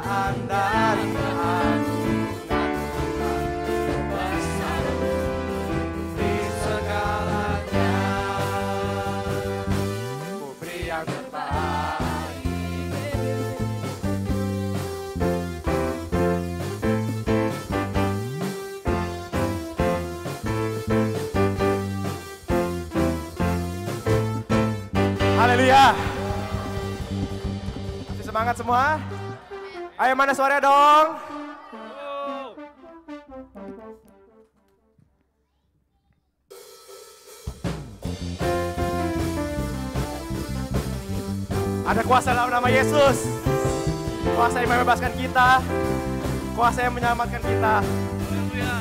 kemuliaan dan keagungan besar di segalanya. Ku beri yang terbaik. Haleluya. Masih semangat semua? Ayo mana suaranya dong? Ada kuasa dalam nama Yesus. Kuasa yang membebaskan kita. Kuasa yang menyelamatkan kita.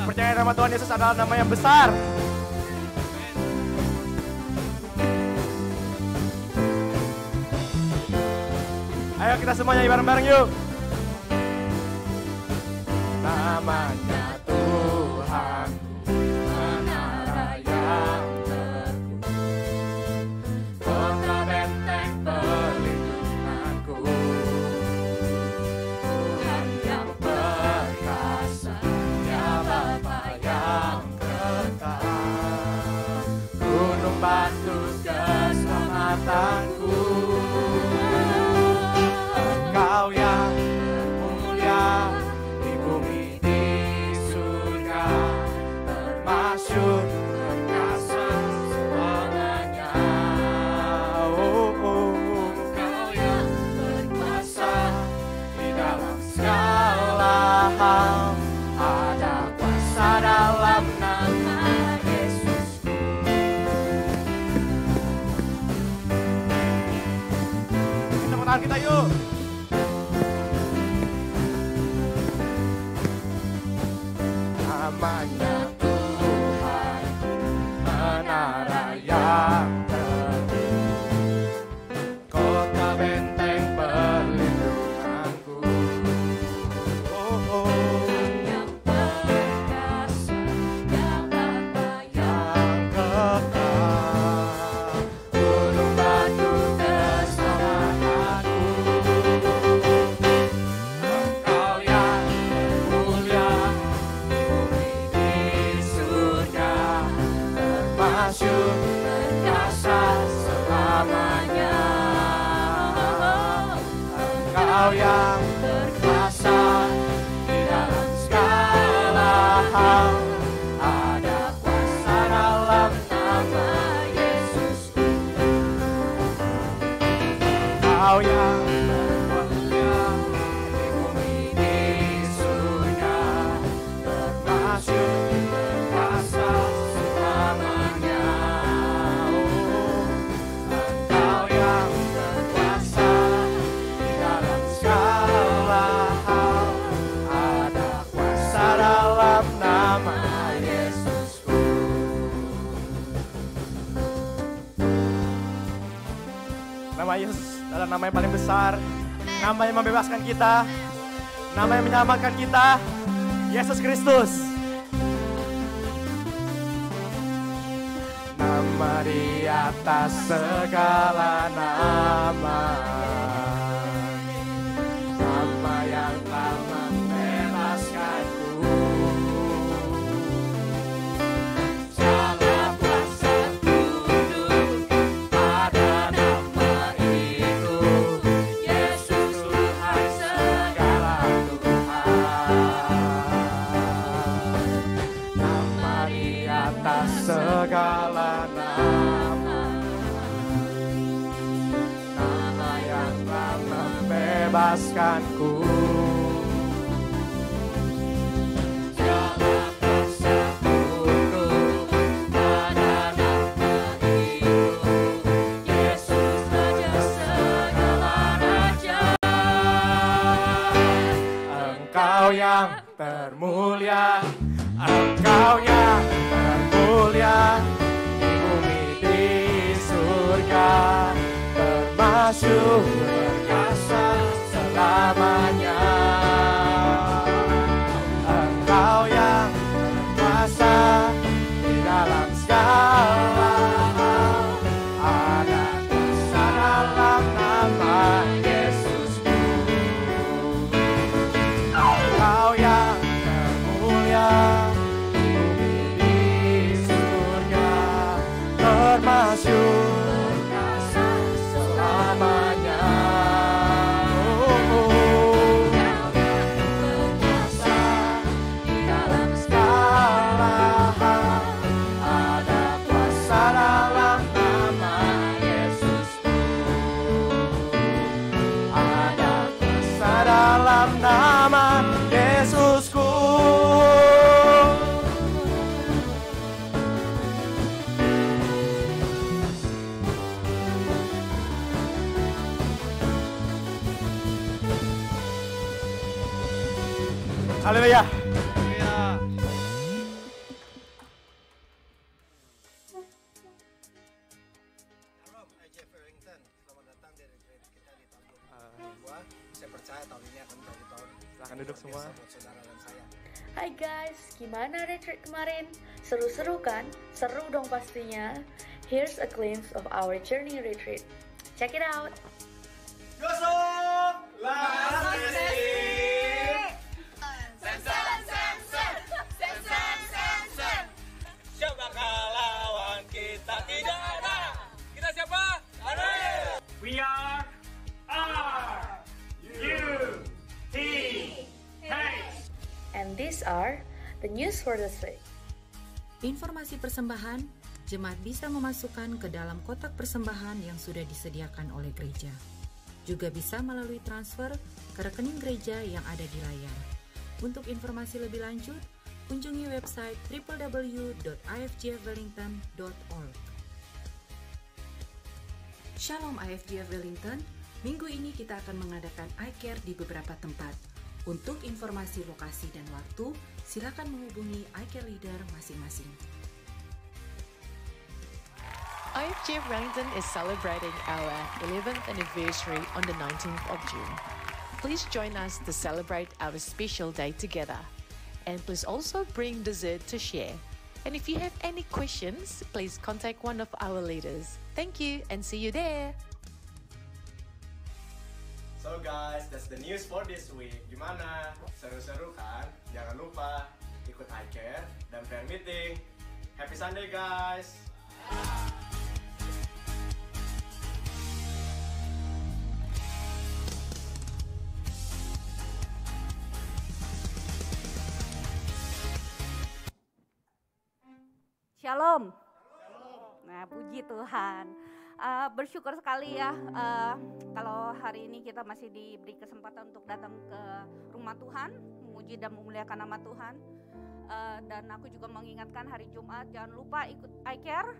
Percaya nama Tuhan Yesus adalah nama yang besar. Ayo kita semuanya bareng-bareng yuk. Namanya Tuhan, menara yang teguh, kota benteng perlindunganku. Tuhan yang perkasa, Dia Bapa yang kekal, gunung batu keselamatanku. Engkau yang mulia di bumi di surga, termasyhur perkasa selamanya. Engkau yang berkuasa di dalam segala hal, ada kuasa dalam nama Yesus. Tepuk tangan kita yuk. Namanya Tuhan, menara yang teguh, kota benteng perlindunganku. Yang perkasa, yang Bapa yang kekal, gunung batu keselamatanku. Engkau yang mulia termasyhur perkasa selamanya. Engkau yang berkuasa di dalam segala hal, ada kuasa dalam nama Yesus. Engkau yang bermulia di bumi di surga, termasyhur perkasa selamanya. Engkau yang berkuasa di dalam segala hal, ada kuasa dalam nama Yesusku. Nama Yesus adalah nama yang paling besar, nama yang membebaskan kita, nama yang menyelamatkan kita, Yesus Kristus. Nama di atas segala nama, nama yang telah membebaskanku. Segala kuasa tunduk pada nama itu, Yesus Tuhan segala Tuhan. Nama di atas segala nama, nama yang telah membebaskanku. Segala kuasa tunduk pada nama itu, Yesus Raja segala raja. Engkau yang termulia, Engkau yang termulia di bumi di surga, termasyhur perkasa selamanya. Engkau yang berkuasa di dalam segala hal, ada kuasa dalam nama Yesusku. Haleluya. Shalom, IJF Wellington. Selamat datang di retreat kita di tahun 2022. Saya percaya tahun ini akan menjadi tahun Silahkan duduk semua. buat saudara dan saya. Hai guys, gimana retreat kemarin? Seru-seru kan? Seru dong pastinya. Here's a glimpse of our journey retreat. Check it out. Gosok Siapa lawan kita tidak ada. Kita siapa? We are RUTH. And these are the news for this week. Informasi persembahan, jemaat bisa memasukkan ke dalam kotak persembahan yang sudah disediakan oleh gereja. Juga bisa melalui transfer ke rekening gereja yang ada di layar. Untuk informasi lebih lanjut, kunjungi website www.ifgfwellington.org. Shalom IFGF Wellington, minggu ini kita akan mengadakan iCare di beberapa tempat. Untuk informasi lokasi dan waktu, silakan menghubungi iCare leader masing-masing. IFGF Wellington is celebrating our 11th anniversary on the 19th of June. Please join us to celebrate our special day together. And please also bring dessert to share. And if you have any questions, please contact one of our leaders. Thank you and see you there. So guys, that's the news for this week. Gimana? Seru-seru kan? Jangan lupa ikut iCare dan prayer meeting. Happy Sunday guys! Shalom. Nah, puji Tuhan. Bersyukur sekali ya kalau hari ini kita masih diberi kesempatan untuk datang ke rumah Tuhan, memuji dan memuliakan nama Tuhan. Dan aku juga mengingatkan hari Jumat jangan lupa ikut iCare.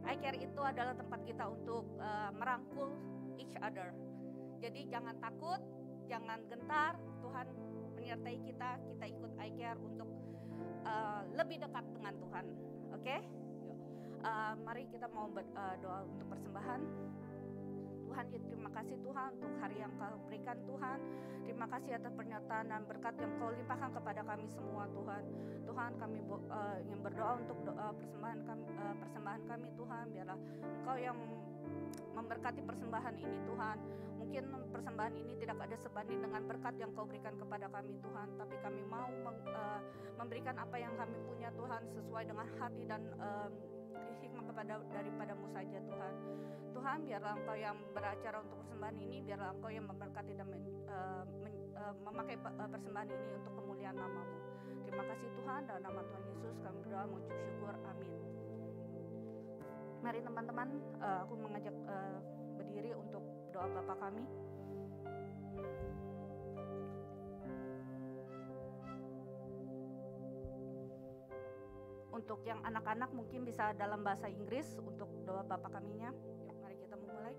iCare itu adalah tempat kita untuk merangkul each other. Jadi jangan takut, jangan gentar. Tuhan menyertai kita ikut iCare untuk lebih dekat dengan Tuhan. Oke? Mari kita mau doa untuk persembahan. Tuhan, terima kasih Tuhan untuk hari yang Kau berikan Tuhan. Terima kasih atas pernyataan dan berkat yang Kau limpahkan kepada kami semua Tuhan. Tuhan, kami ingin berdoa untuk persembahan kami Tuhan. Biarlah Engkau yang memberkati persembahan ini Tuhan. Mungkin persembahan ini tidak ada sebanding dengan berkat yang Kau berikan kepada kami Tuhan. Tapi kami mau memberikan apa yang kami punya Tuhan sesuai dengan hati dan hikmah daripadamu saja Tuhan. Tuhan, biarlah Engkau yang beracara untuk persembahan ini, biarlah Engkau yang memberkati dan memakai persembahan ini untuk kemuliaan nama-Mu. Terima kasih Tuhan, dalam nama Tuhan Yesus kami berdoa mengucap syukur, amin. Mari teman-teman, aku mengajak berdiri untuk doa Bapa kami. Untuk yang anak-anak mungkin bisa dalam bahasa Inggris untuk doa Bapa kaminya. Yuk, mari kita memulai.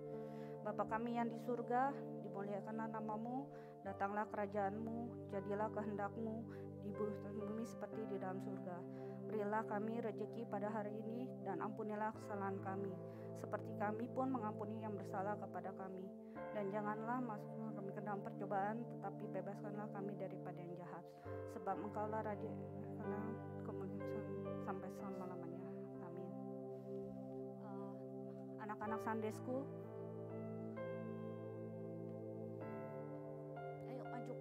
Bapa kami yang di surga, dimuliakanlah nama-Mu, datanglah kerajaan-Mu, jadilah kehendak-Mu di bumi seperti di dalam surga. Berilah kami rejeki pada hari ini dan ampunilah kesalahan kami, seperti kami pun mengampuni yang bersalah kepada kami. Dan janganlah masuk kami ke dalam percobaan, tetapi bebaskanlah kami daripada yang jahat. Sebab Engkaulah Raja kemuliaan sampai selama-lamanya. Amin. Anak-anak Sunday School, ayo maju.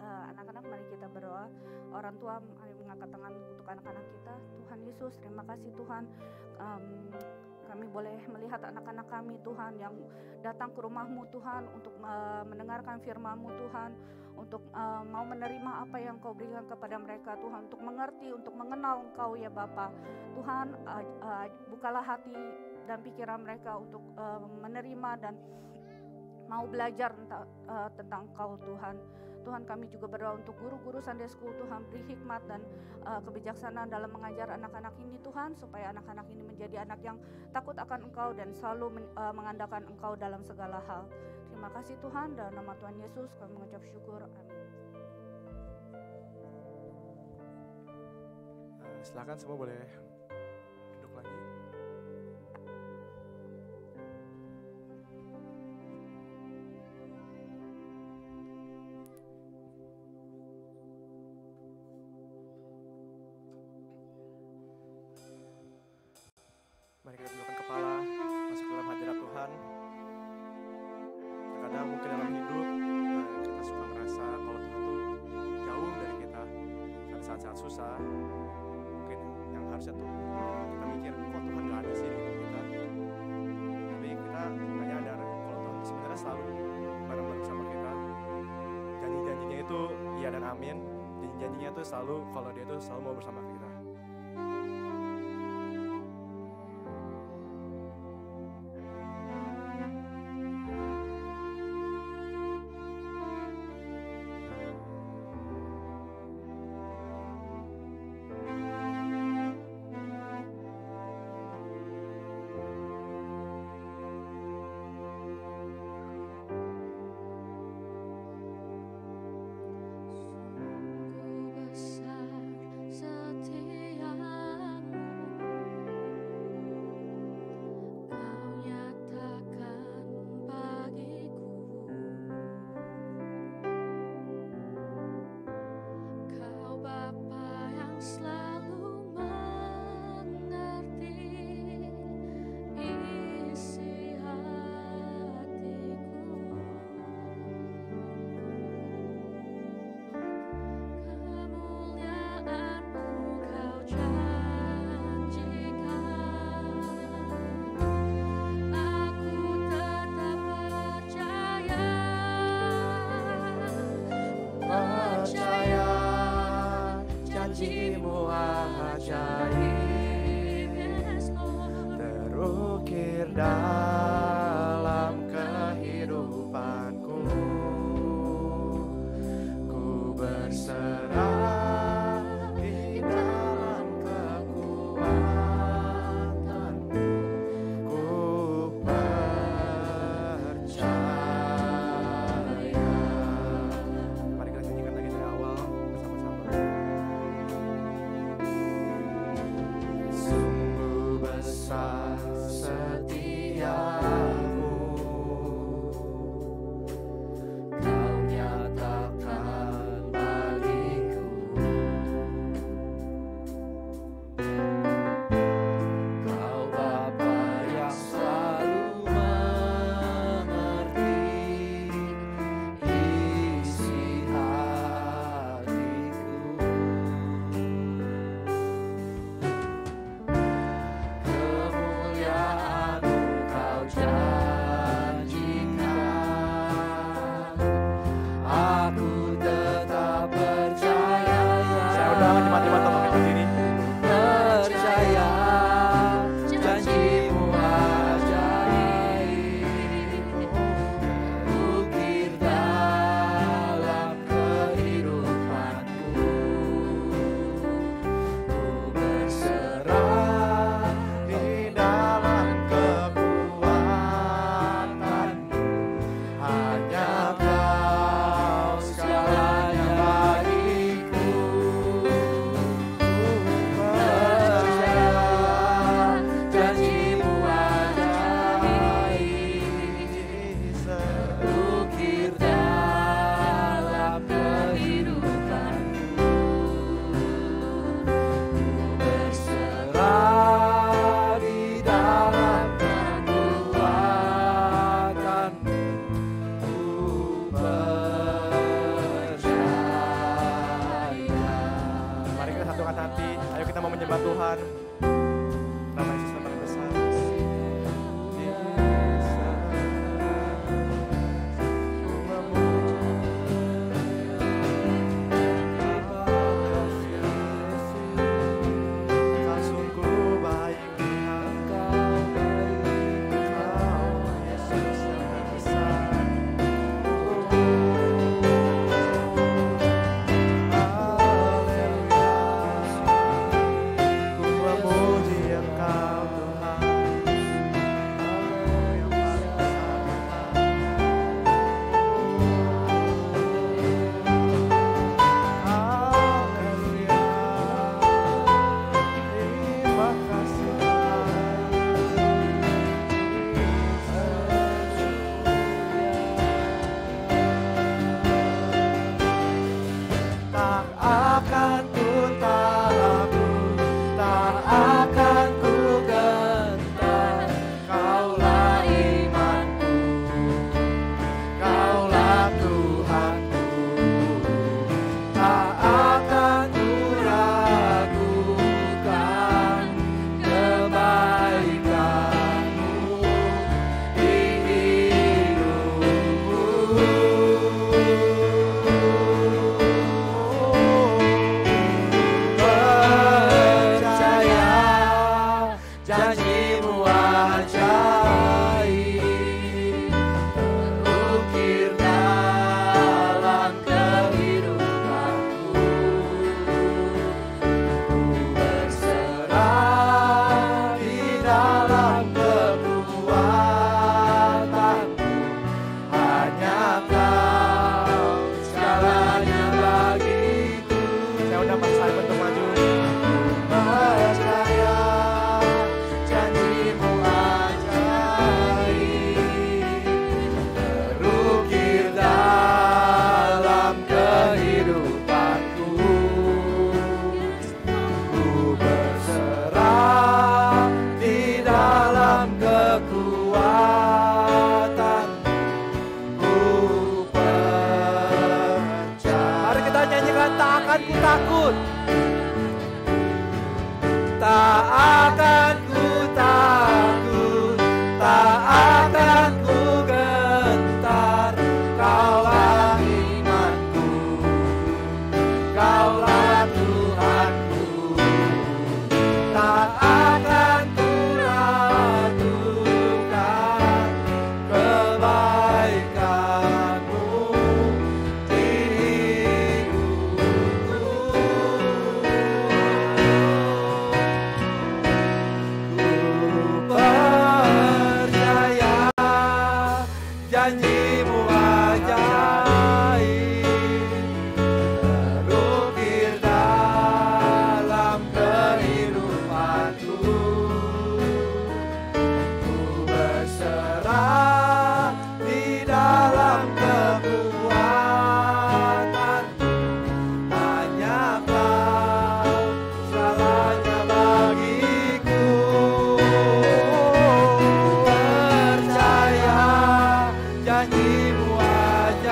Anak-anak, mari kita berdoa. Orang tua, mari mengangkat tangan untuk anak-anak kita. Tuhan Yesus, terima kasih Tuhan. kami boleh melihat anak-anak kami Tuhan yang datang ke rumah-Mu Tuhan untuk mendengarkan firman-Mu Tuhan, untuk mau menerima apa yang Kau berikan kepada mereka Tuhan, untuk mengerti, untuk mengenal Engkau ya Bapa. Tuhan, bukalah hati dan pikiran mereka untuk menerima dan mau belajar tentang Engkau Tuhan. Tuhan, kami juga berdoa untuk guru-guru Sunday School Tuhan, beri hikmat dan kebijaksanaan dalam mengajar anak-anak ini Tuhan, supaya anak-anak ini menjadi anak yang takut akan Engkau dan selalu mengandalkan Engkau dalam segala hal. Terima kasih Tuhan, dalam nama Tuhan Yesus kami mengucap syukur, amin. Silakan semua boleh duduk lagi. Mari kita tundukkan kepala, masuk dalam hadirat Tuhan. Terkadang mungkin dalam hidup kita suka merasa kalau Tuhan tuh jauh dari kita. Pada saat-saat susah, mungkin yang harusnya tuh kita mikir, kok Tuhan gak ada sih di hidup kita. Tapi kita gak nyadar kalau Tuhan itu sebenarnya selalu bareng-bareng sama kita. Janji-janjinya itu iya dan amin. Janji-janjinya itu selalu kalau dia tuh selalu mau bersama kita. Janji-Mu ajaib terukir dalam kehidupanku. Ku berserah di dalam kekuatan-Mu. Ku percaya. Mari kita nyanyikan lagi dari awal bersama-sama. Sungguh besar setiamu, Kau nyatakan bagiku. Kau Bapa yang selalu mengerti isi hatiku. Kemuliaan-Mu Kau janjikan, aku tetap percaya. Saya undang jemaat-jemaat untuk berdiri. Percaya janji-Mu ajaib terukir dalam kehidupanku. Ku berserah di dalam kekuatan-Mu. Hanya Kau segalanya bagiku. Percaya janji-Mu ajaib terukir dalam kehidupanku. Berserah di dalam kekuatan-Mu. Ku percaya. Mari kita satukan hati. Ayo kita mau menyembah Tuhan. Nama Yesus yang paling besar. takut, tak akan ku takut, tak akan ku gentar. Kaulah imanku, Kaulah Tuhanku, tak akan ku ragukan kebaikan-Mu di hidupku. Ku percaya janji-Mu ajaib, terukir dalam kehidupanku. Ku berserah di dalam kekuatan-Mu, hanya Kau segalanya bagiku. Percaya janji-Mu ajaib,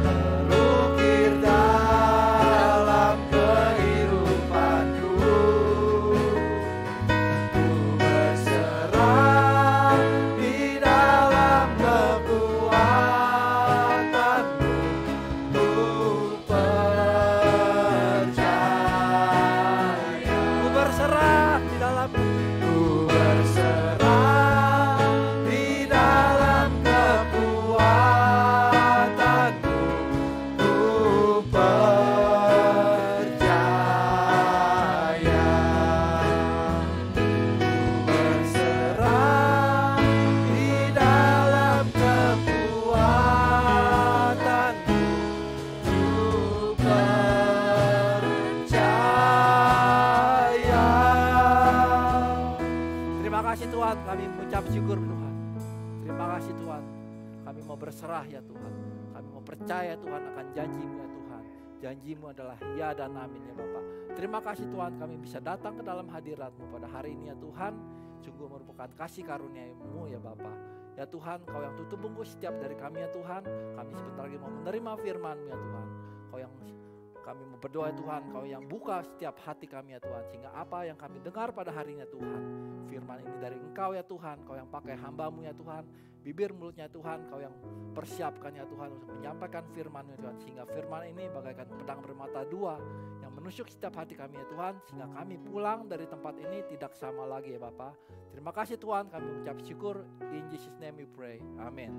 terukir dalam kehidupanku. Ku berserah di dalam kekuatan-Mu. Ku percaya. Ku berserah di dalam. Ku berserah di dalam kekuatan-Mu. Ku percaya. Berserah di dalam kekuatan-Mu, ku percaya. Terima kasih Tuhan, kami mengucap syukur Tuhan. Terima kasih Tuhan, kami mau berserah ya Tuhan. Kami mau percaya Tuhan akan janji-Mu ya Tuhan. Janji-Mu adalah ya dan amin ya Bapa. Terima kasih Tuhan, kami bisa datang ke dalam hadirat-Mu pada hari ini ya Tuhan. Sungguh merupakan kasih karunia-Mu ya Bapa. Ya Tuhan, Kau yang tutup bungkus setiap dari kami ya Tuhan. Kami sebentar lagi mau menerima firman-Mu ya Tuhan. Kau yang kami mau berdoa ya Tuhan, Kau yang buka setiap hati kami ya Tuhan. Sehingga apa yang kami dengar pada hari ini ya Tuhan, firman ini dari Engkau ya Tuhan. Kau yang pakai hamba-Mu ya Tuhan. Bibir mulutnya Tuhan, Kau yang persiapkan ya Tuhan untuk menyampaikan firman-Mu ya Tuhan. Sehingga firman ini bagaikan pedang bermata dua yang menusuk setiap hati kami ya Tuhan. Sehingga kami pulang dari tempat ini tidak sama lagi ya Bapa. Terima kasih Tuhan, kami mengucap syukur. In Jesus name we pray. Amin.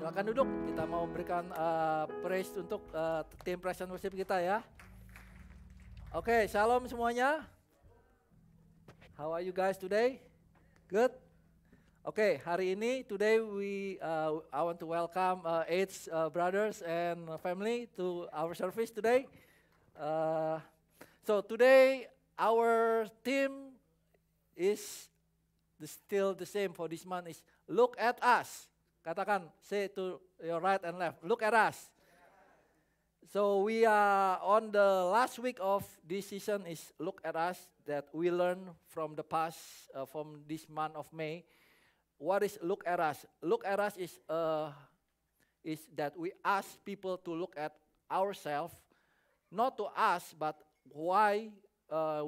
Silakan duduk, kita mau memberikan praise untuk tim praise and worship kita ya. Oke, shalom semuanya. How are you guys today? Good? Oke, hari ini today I want to welcome eight brothers and family to our service today. So today our theme is still the same for this month, is look at us. Katakan, say to your right and left, look at us. So we are on the last week of this season is look at us, that we learn from the past, from this month of May. What is look at us? Look at us is that we ask people to look at ourselves, not to us, but why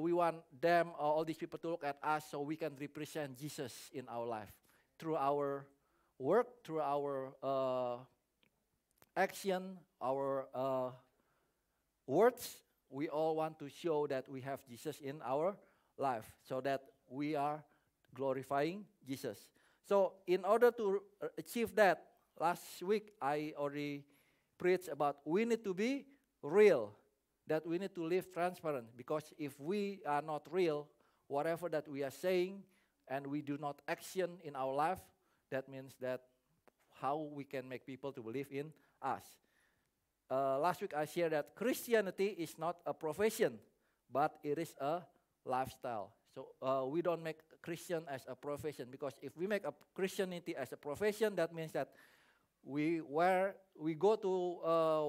we want them, all these people to look at us so we can represent Jesus in our life through our work, through our action, our words. We all want to show that we have Jesus in our life so that we are glorifying Jesus. So in order to achieve that, last week I already preached about we need to be real, that we need to live transparent, because if we are not real, whatever that we are saying and we do not action in our life, that means that how we can make people to believe in us. Last week I shared that Christianity is not a profession, but it is a lifestyle. So we don't make Christian as a profession, because if we make a Christianity as a profession, that means that we go to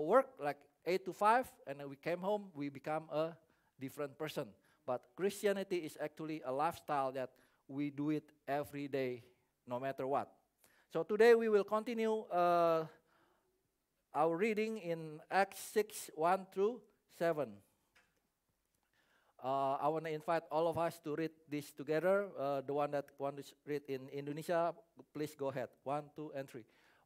work like 8 to 5, and then we came home, we become a different person. But Christianity is actually a lifestyle that we do it every day, no matter what. So today we will continue our reading in Acts 6, 1 through 7. I want to invite all of us to read this together. The one that want to read in Indonesia, please go ahead. 1, 2, and 3.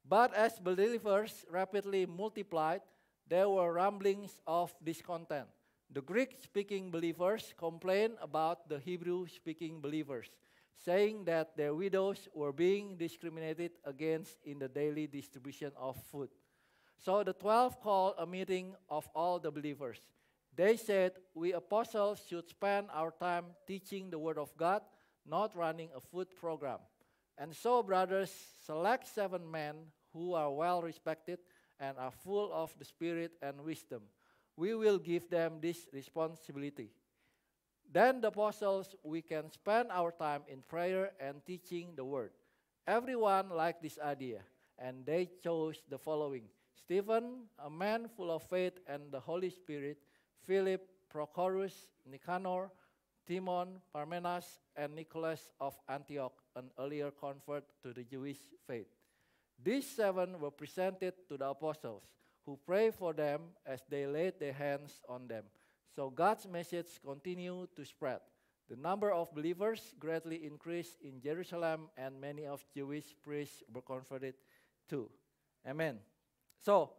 But as believers rapidly multiplied, there were rumblings of discontent. The Greek-speaking believers complained about the Hebrew-speaking believers, saying that their widows were being discriminated against in the daily distribution of food. So the 12 called a meeting of all the believers. They said, we apostles should spend our time teaching the word of God, not running a food program. And so, brothers, select 7 men who are well respected and are full of the Spirit and wisdom. We will give them this responsibility. Then the apostles, we can spend our time in prayer and teaching the word. Everyone liked this idea, and they chose the following: Stephen, a man full of faith and the Holy Spirit, Philip, Prochorus, Nicanor, Timon, Parmenas, and Nicholas of Antioch, an earlier convert to the Jewish faith. These 7 were presented to the apostles, who prayed for them as they laid their hands on them. So God's message continued to spread. The number of believers greatly increased in Jerusalem, and many of Jewish priests were converted too. Amen. So,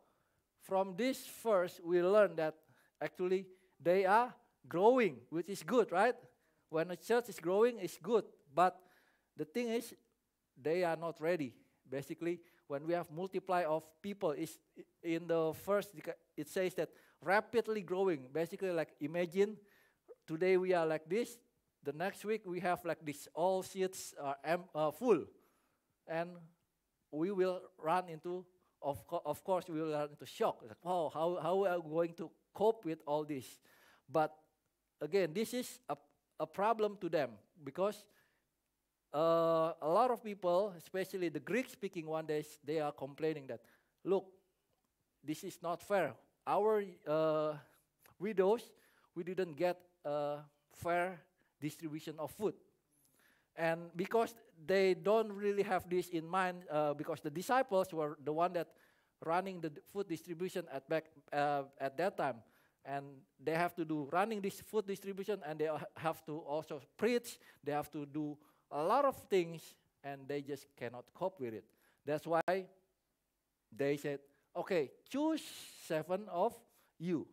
from this verse, we learn that actually they are growing, which is good, right? When a church is growing, it's good. But the thing is, they are not ready. Basically, when we have multiply of people, is in the first, it says that rapidly growing. Basically, like imagine today we are like this. The next week we have like this, all seats are full. And we will run into, of course, we will run into shock. Like, wow, how are we going to cope with all this? But again, this is a problem to them, because a lot of people, especially the Greek-speaking one, they are complaining that, look, this is not fair. Our widows, we didn't get a fair distribution of food. And because they don't really have this in mind, because the disciples were the one that running the food distribution at that time. And they have to do running this food distribution, and they have to also preach. They have to do a lot of things, and they just cannot cope with it. That's why they said, okay, choose 7 of you.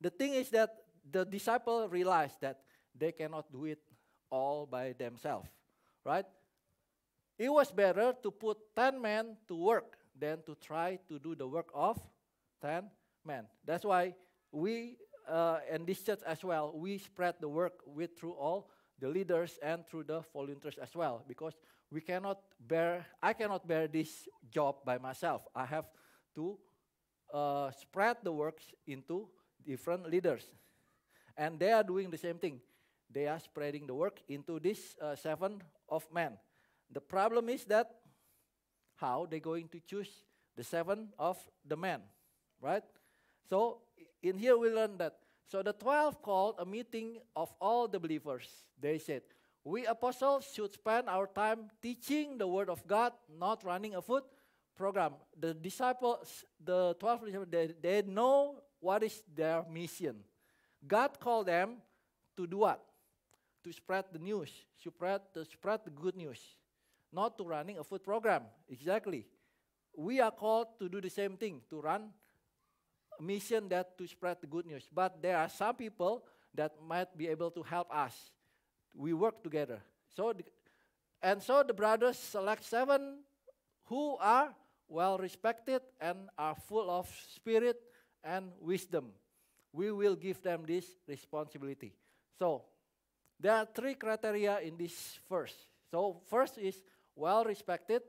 The thing is that the disciple realized that they cannot do it all by themselves, right? It was better to put 10 men to work than to try to do the work of 10 men. That's why we, in this church as well, we spread the work through all the leaders and through the volunteers as well, because I cannot bear this job by myself. I have to spread the works into different leaders. And they are doing the same thing. They are spreading the work into this 7 of men. The problem is that how they going to choose the 7 of the men, right? So in here we learn that. So the 12 called a meeting of all the believers. They said, we apostles should spend our time teaching the word of God, not running a food program. The disciples, the 12 disciples, they know what is their mission. God called them to do what? To spread the news, to spread the good news, not to running a food program. Exactly. We are called to do the same thing, to run a mission that to spread the good news. But there are some people that might be able to help us. We work together. So the brothers select 7 who are well respected and are full of spirit and wisdom. We will give them this responsibility. So there are 3 criteria in this verse. So first is well respected,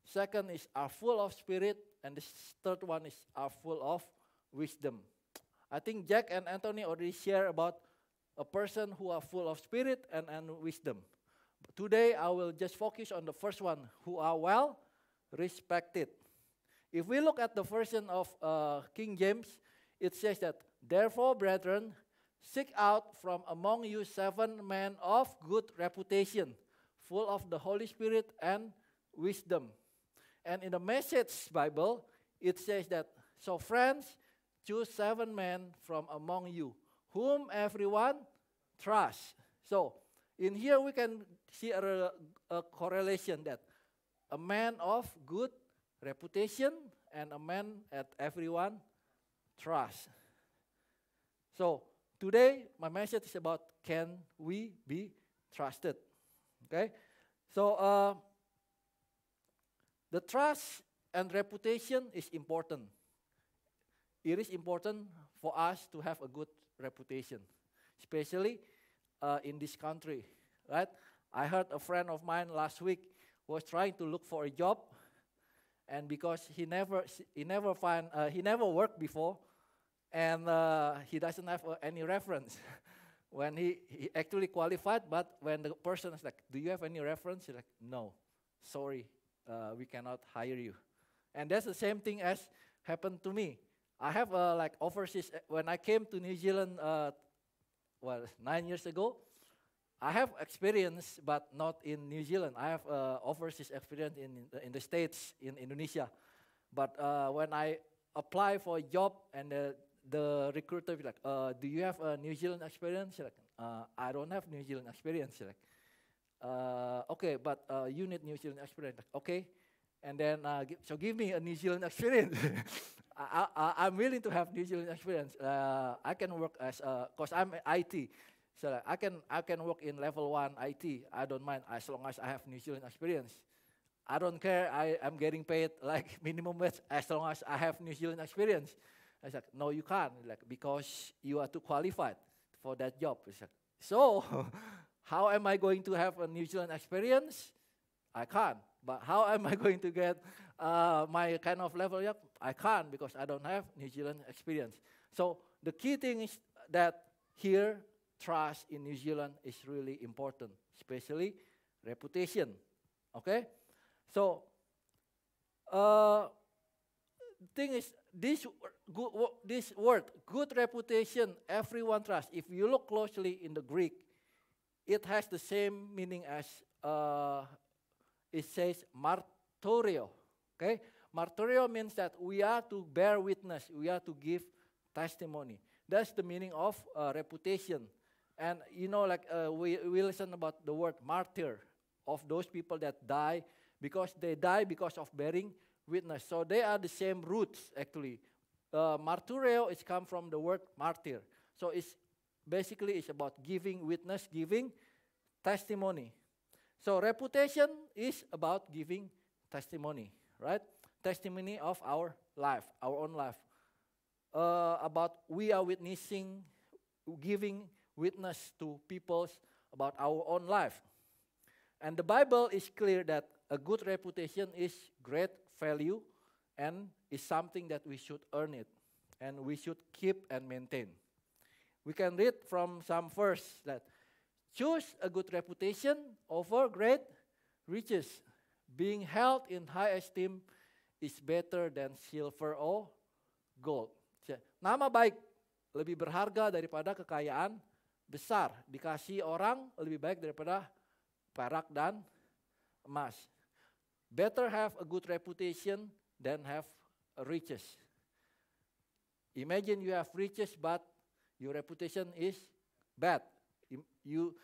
second is are full of spirit, and the third one is are full of wisdom. I think Jack and Anthony already shared about a person who are full of spirit and wisdom. But today I will just focus on the first one, who are well respected. If we look at the version of King James, it says that, therefore, brethren, seek out from among you 7 men of good reputation, full of the Holy Spirit and wisdom. And in the Message Bible, it says that, so friends, choose 7 men from among you, whom everyone trusts. So, in here we can see a correlation that a man of good reputation and a man that everyone trusts. So, today my message is about, can we be trusted? Okay, so the trust and reputation is important. It is important for us to have a good reputation, especially in this country, right? I heard a friend of mine last week was trying to look for a job, and because he never worked before, and he doesn't have any reference. When he actually qualified, but when the person is like, do you have any reference? He's like, no, sorry, we cannot hire you. And that's the same thing as happened to me. I have like overseas, when I came to New Zealand, 9 years ago, I have experience, but not in New Zealand. I have overseas experience in the States, in Indonesia. But when I apply for a job, and the recruiter be like, do you have a New Zealand experience? Like, I don't have New Zealand experience. Like, okay, but you need New Zealand experience. Like, okay, and then so give me a New Zealand experience. I'm willing to have New Zealand experience. I can work as, cause I'm IT, so like, I can work in level 1 IT. I don't mind as long as I have New Zealand experience. I don't care. I'm getting paid like minimum wage as long as I have New Zealand experience. I said, no, you can't, like, because you are too qualified for that job. I said, so how am I going to have a New Zealand experience? I can't. But how am I going to get my kind of level job? I can't, because I don't have New Zealand experience. So the key thing is that here, trust in New Zealand is really important, especially reputation. Okay? So the thing is, this word, good reputation, everyone trusts. If you look closely in the Greek, it has the same meaning as, it says martyrio. Okay? Martyrio means that we are to bear witness, we are to give testimony. That's the meaning of reputation. And you know, like we listen about the word martyr, of those people that die because they die because of bearing witness. So they are the same roots actually. Martyrio is come from the word martyr. So it's basically it's about giving witness, giving testimony. So reputation is about giving testimony, right? Testimony of our life, our own life. About we are witnessing, giving witness to people about our own life. And the Bible is clear that a good reputation is great value and is something that we should earn it and we should keep and maintain. We can read from some verse that choose a good reputation over great riches. Being held in high esteem is better than silver or gold. Nama baik lebih berharga daripada kekayaan besar. Dikasih orang lebih baik daripada perak dan emas. Better have a good reputation than have riches. Imagine you have riches but your reputation is bad. You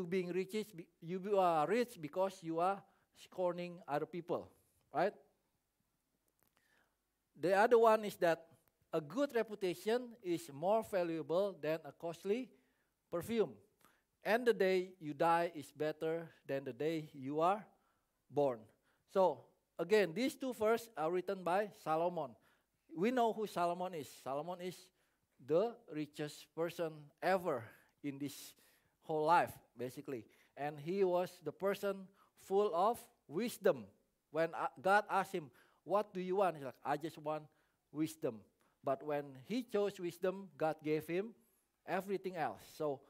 being rich, you are rich because you are scorning other people, right? The other one is that a good reputation is more valuable than a costly perfume. And the day you die is better than the day you are born. So, again, these two verses are written by Solomon. We know who Solomon is. Solomon is the richest person ever in this whole life, basically. And he was the person full of wisdom. When God asked him, what do you want? He's like, I just want wisdom. But when he chose wisdom, God gave him everything else. So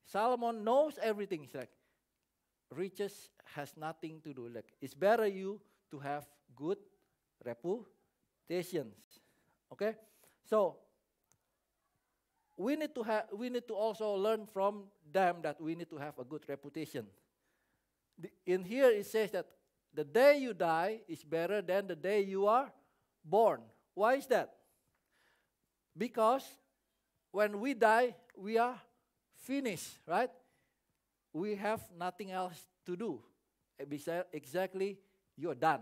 Solomon knows everything. It's like, riches has nothing to do. Like, it's better you to have good reputations. Okay? So we need to also learn from them that we need to have a good reputation. In here it says that the day you die is better than the day you are born. Why is that? Because when we die, we are finished, right? We have nothing else to do. Exactly, you're done.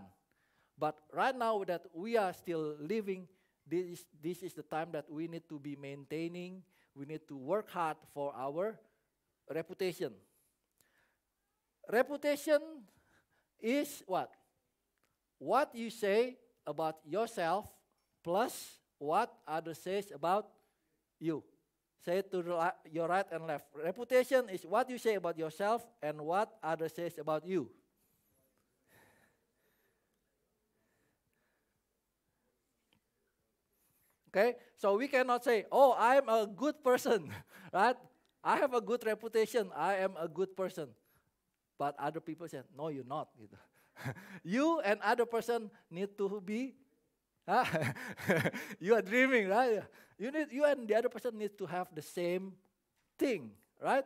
But right now that we are still living, this is the time that we need to be maintaining, we need to work hard for our reputation. Reputation is what? What you say about yourself plus what others says about you. Say it to your right and left. Reputation is what you say about yourself and what others says about you. Okay, so we cannot say, oh, I'm a good person, right? I have a good reputation, I am a good person. But other people say, no, you're not. You and other person need to be, you are dreaming, right? You and the other person need to have the same thing, right?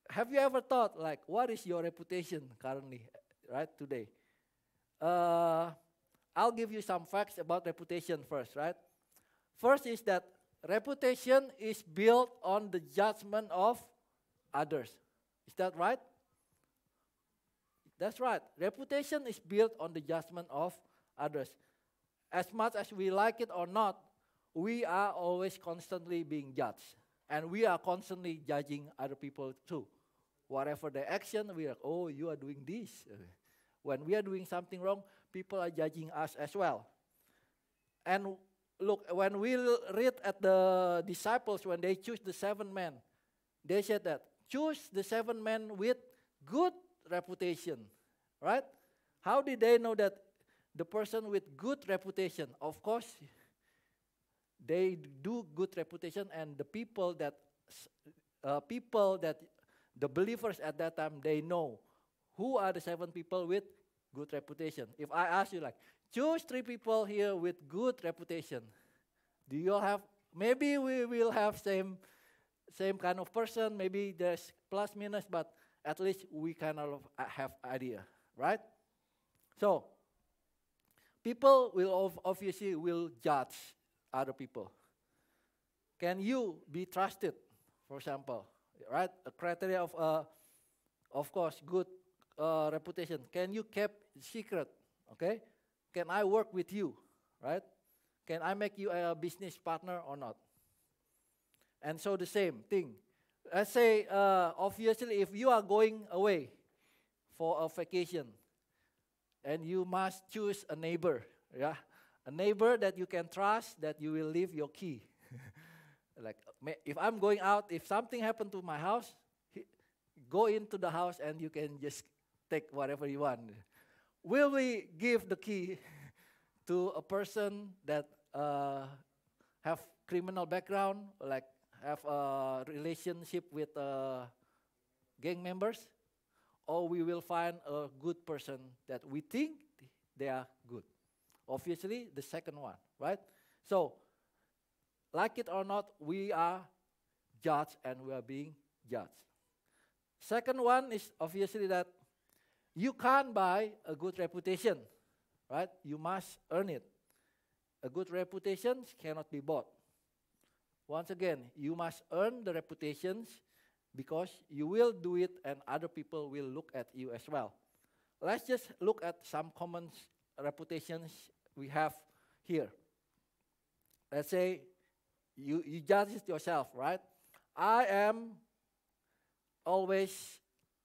Have you ever thought, like, what is your reputation currently, right, today? I'll give you some facts about reputation first, right? First is that reputation is built on the judgment of others. Is that right? That's right. Reputation is built on the judgment of others. As much as we like it or not, we are always constantly being judged. And we are constantly judging other people too. Whatever their action, we are, oh, you are doing this. When we are doing something wrong, people are judging us as well. And look, when we read at the disciples, when they choose the 7 men, they said that, choose the 7 men with good reputation, right? How did they know that the person with good reputation? Of course, they do good reputation, and the people that the believers at that time, they know who are the 7 people with good reputation. If I ask you, like, choose 3 people here with good reputation, do you all have? Maybe we will have same kind of person. Maybe there's plus minus, but at least we kind of have idea, right? So people will obviously will judge other people. Can you be trusted, for example, right? A criteria of course, good reputation. Can you keep secret? Okay. Can I work with you? Right? Can I make you a business partner or not? And so the same thing. Let's say, obviously, if you are going away for a vacation, and you must choose a neighbor, yeah, a neighbor that you can trust, that you will leave your key. Like, if I'm going out, if something happened to my house, go into the house and you can just take whatever you want. Will we give the key to a person that have criminal background, like have a relationship with gang members? Or we will find a good person that we think they are good? Obviously, the second one, right? So, like it or not, we are judged and we are being judged. Second one is obviously that you can't buy a good reputation, right? You must earn it. A good reputation cannot be bought. Once again, you must earn the reputations because you will do it and other people will look at you as well. Let's just look at some common reputations we have here. Let's say you judge it yourself, right? I am always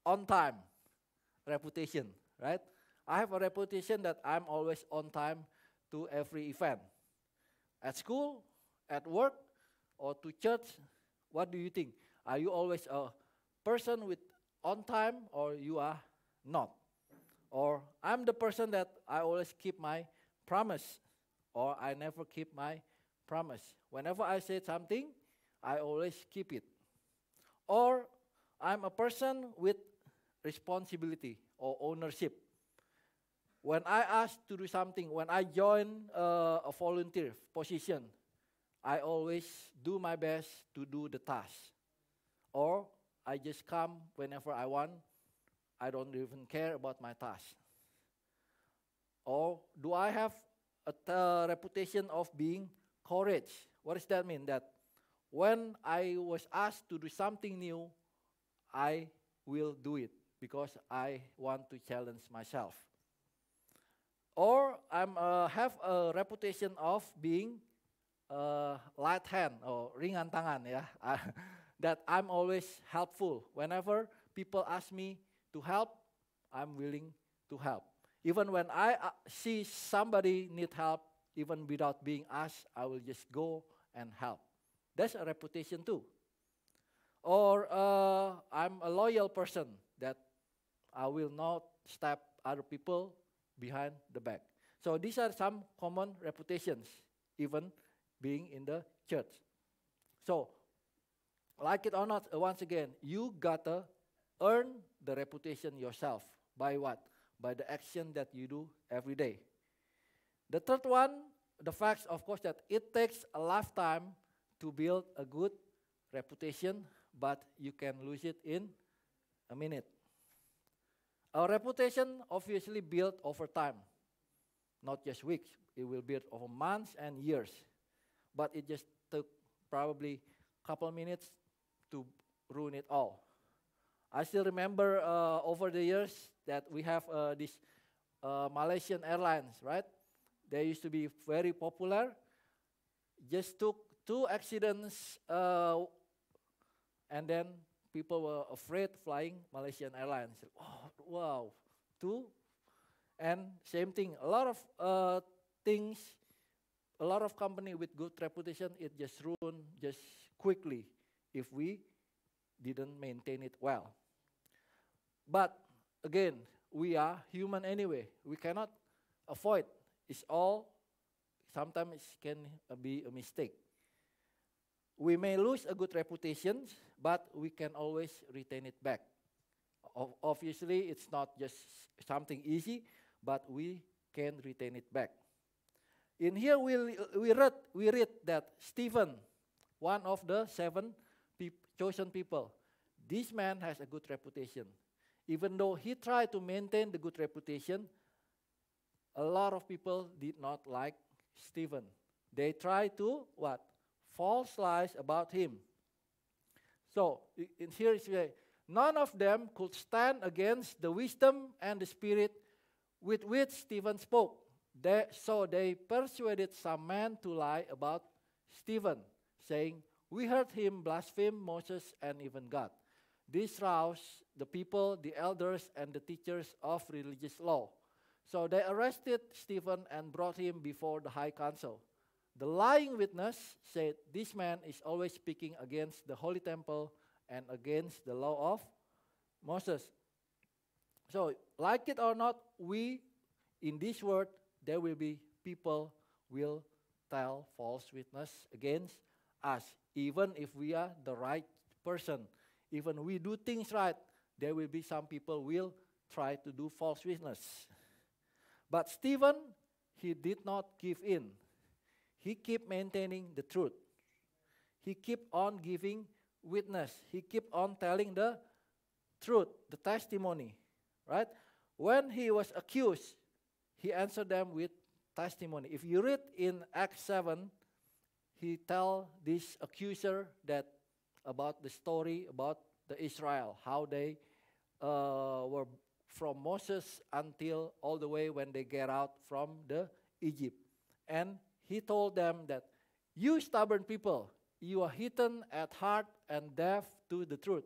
on time reputation, right? I have a reputation that I'm always on time to every event. At school, at work, or to church, what do you think? Are you always a person with on time or you are not? Or I'm the person that I always keep my promise or I never keep my promise. Whenever I say something, I always keep it. Or I'm a person with responsibility or ownership. When I ask to do something, when I join a volunteer position, I always do my best to do the task. Or I just come whenever I want. I don't even care about my task. Or do I have a reputation of being courage. What does that mean? That when I was asked to do something new, I will do it because I want to challenge myself. Or have a reputation of being light hand or ringan tangan, ya. That I'm always helpful. Whenever people ask me to help, I'm willing to help. Even when I see somebody need help, even without being asked, I will just go and help. That's a reputation too. Or I'm a loyal person, that I will not stab other people behind the back. So these are some common reputations, even being in the church. So, like it or not, once again, you gotta earn the reputation yourself. By what? By the action that you do every day. The third one, the facts, of course, that it takes a lifetime to build a good reputation, but you can lose it in a minute. Our reputation obviously built over time, not just weeks. It will build over months and years. But it just took probably a couple minutes to ruin it all. I still remember over the years that we have this Malaysian Airlines, right? They used to be very popular. Just took 2 accidents and then people were afraid flying Malaysian Airlines. Oh, wow, 2. And same thing, a lot of things, a lot of company with good reputation, it just ruined just quickly if we didn't maintain it well. But again, we are human anyway. We cannot avoid. It's all, sometimes it can be a mistake. We may lose a good reputation, but we can always retain it back. Obviously, it's not just something easy, but we can retain it back. In here, we read that Stephen, one of the 7 chosen people, this man has a good reputation. Even though he tried to maintain the good reputation, a lot of people did not like Stephen. They tried to, what? False lies about him. So, in here is where none of them could stand against the wisdom and the spirit with which Stephen spoke. So they persuaded some men to lie about Stephen, saying, "We heard him blaspheme Moses and even God." This roused the people, the elders, and the teachers of religious law. So they arrested Stephen and brought him before the high council. The lying witness said, "This man is always speaking against the holy temple and against the law of Moses." So, like it or not, in this world, there will be people will tell false witness against us. Even if we are the right person, even we do things right, there will be some people will try to do false witness. But Stephen, he did not give in. He kept maintaining the truth. He kept on giving witness. He kept on telling the truth, the testimony, right? When he was accused, he answered them with testimony. If you read in Acts 7, he tell this accuser that about the story about the Israel, how they were from Moses until all the way when they get out from the Egypt. And he told them that, "You stubborn people, you are hidden at heart and deaf to the truth.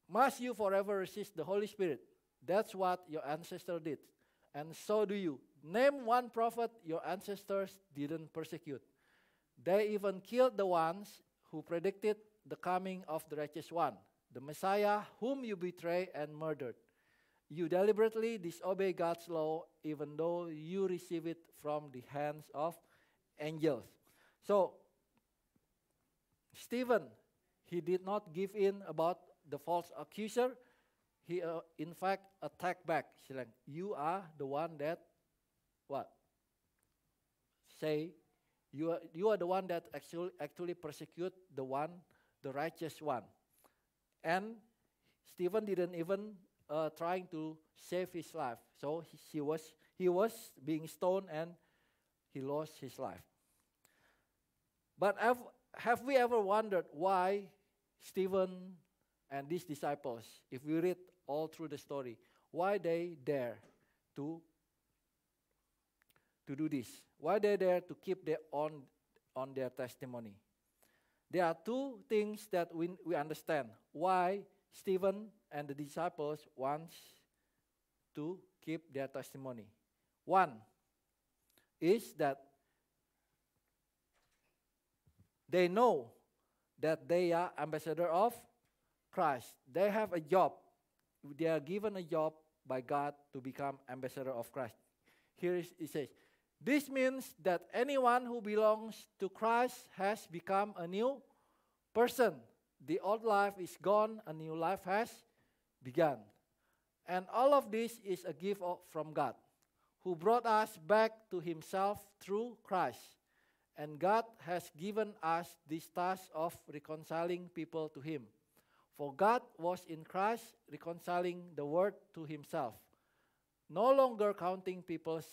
Must you forever resist the Holy Spirit? That's what your ancestors did. And so do you. Name one prophet your ancestors didn't persecute. They even killed the ones who predicted the coming of the righteous one, the Messiah whom you betrayed and murdered. You deliberately disobey God's law even though you receive it from the hands of angels." So, Stephen, he did not give in about the false accuser. He, in fact, attacked back. He's like, "You are the one that, what? Say, you are the one that actually persecute the righteous one." And Stephen didn't even trying to save his life. So he was being stoned and he lost his life. But have we ever wondered why Stephen and these disciples, if we read all through the story, why they dare to do this? Why they dare to keep on their testimony? There are two things that we understand why Stephen and the disciples want to keep their testimony. One is that they know that they are ambassador of Christ. They have a job. They are given a job by God to become ambassador of Christ. Here it says, this means that anyone who belongs to Christ has become a new person. The old life is gone, a new life has begun. And all of this is a gift from God, who brought us back to himself through Christ. And God has given us this task of reconciling people to him. For God was in Christ reconciling the world to himself, no longer counting people's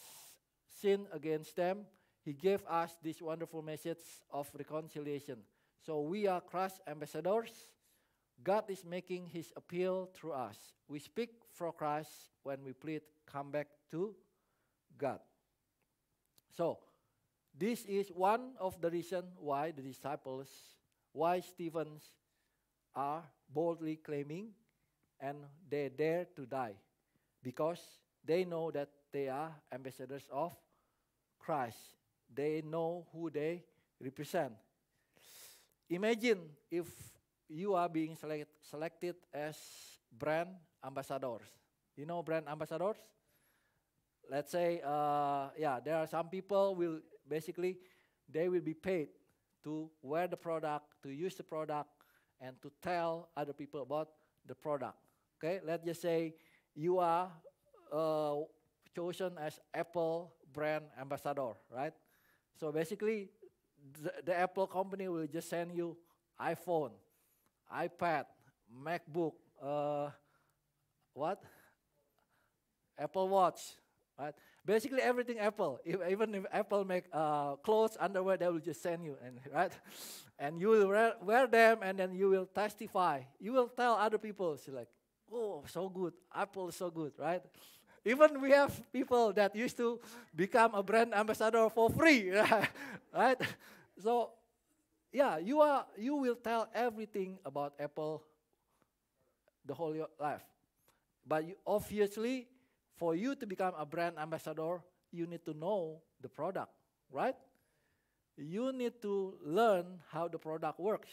sin against them. He gave us this wonderful message of reconciliation. So we are Christ's ambassadors. God is making his appeal through us. We speak for Christ when we plead, come back to God. So this is one of the reasons why the disciples, why Stephen are boldly claiming and they dare to die. Because they know that they are ambassadors of Christ. They know who they represent. Imagine if you are being selected as brand ambassadors. You know brand ambassadors? Let's say, there are some people they will be paid to wear the product, to use the product, and to tell other people about the product. Okay, let's just say you are chosen as Apple brand ambassador, right? So basically, the Apple company will just send you iPhone, iPad, MacBook, Apple Watch, right? Basically everything Apple. Even if Apple make clothes, underwear, they will just send you, right? And you will wear them, and then you will testify. You will tell other people, like, oh, so good, Apple is so good, right? Even we have people that used to become a brand ambassador for free, right? So, you will tell everything about Apple the whole life. But obviously, for you to become a brand ambassador, you need to know the product, right? You need to learn how the product works,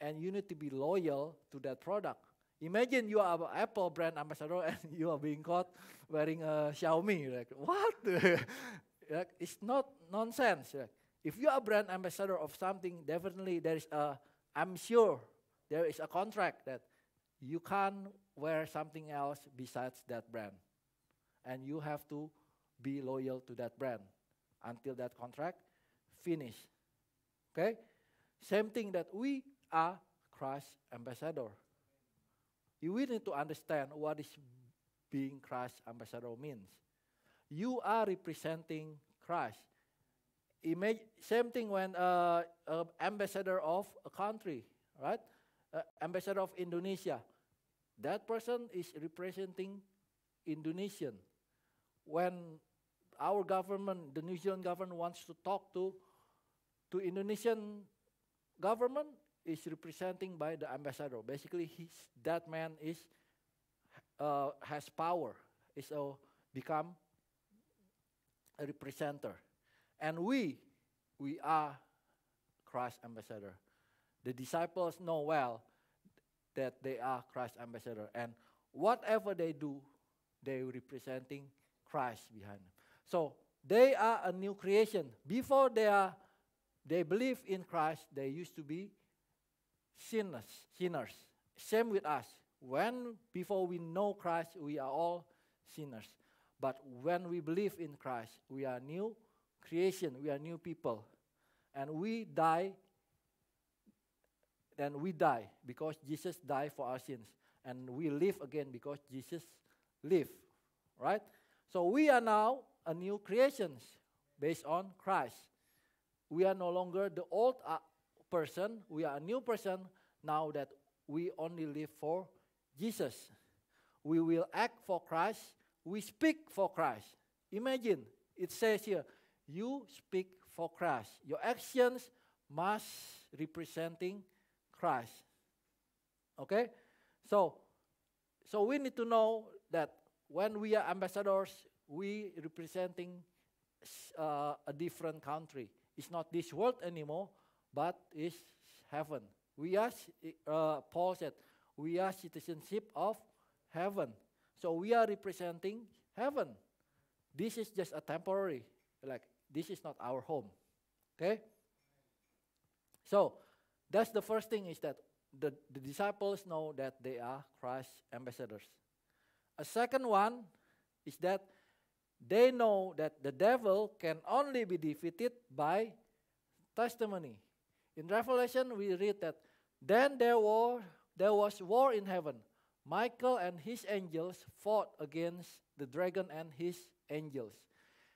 and you need to be loyal to that product. Imagine you are an Apple brand ambassador and you are being caught wearing a Xiaomi. Like, what? Like, it's not nonsense. Like, if you are a brand ambassador of something, definitely I'm sure there is a contract that you can't wear something else besides that brand. And you have to be loyal to that brand until that contract finish. Okay? Same thing that we are Christ ambassador. We need to understand what is being Christ ambassador means. You are representing Christ. Same thing when ambassador of a country, right? Ambassador of Indonesia. That person is representing Indonesian. When our government, the New Zealand government, wants to talk to Indonesian government, is representing by the ambassador. Basically, that man has power. Is become a representer, and we are Christ ambassador. The disciples know well that they are Christ ambassador, and whatever they do, they are representing Christ behind them. So they are a new creation. Before they believe in Christ, they used to be sinners. Same with us. Before we know Christ, we are all sinners. But when we believe in Christ, we are new creation. We are new people, and we die. Then we die because Jesus died for our sins, and we live again because Jesus lived. Right? So we are now a new creations. based on Christ. We are no longer the old person. We are a new person now that we only live for Jesus. We will act for Christ. We speak for Christ. Imagine, it says here, you speak for Christ. Your actions must representing Christ. Okay? So we need to know that when we are ambassadors, we representing a different country. It's not this world anymore, but it's heaven. We are, Paul said, we are citizenship of heaven. So we are representing heaven. This is just a temporary, like this is not our home. Okay? So that's the first thing, is that the disciples know that they are Christ's ambassadors. A second one is that they know that the devil can only be defeated by testimony. In Revelation we read that then there was war in heaven. Michael and his angels fought against the dragon and his angels.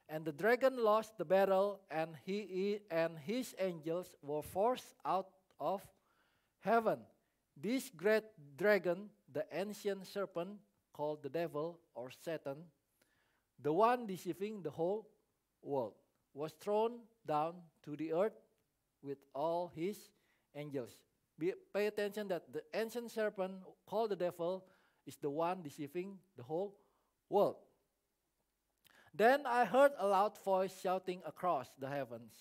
And the dragon lost the battle, and he and his angels were forced out of heaven. This great dragon, the ancient serpent called the devil or Satan, the one deceiving the whole world, was thrown down to the earth with all his angels. Pay attention that the ancient serpent called the devil is the one deceiving the whole world. Then I heard a loud voice shouting across the heavens,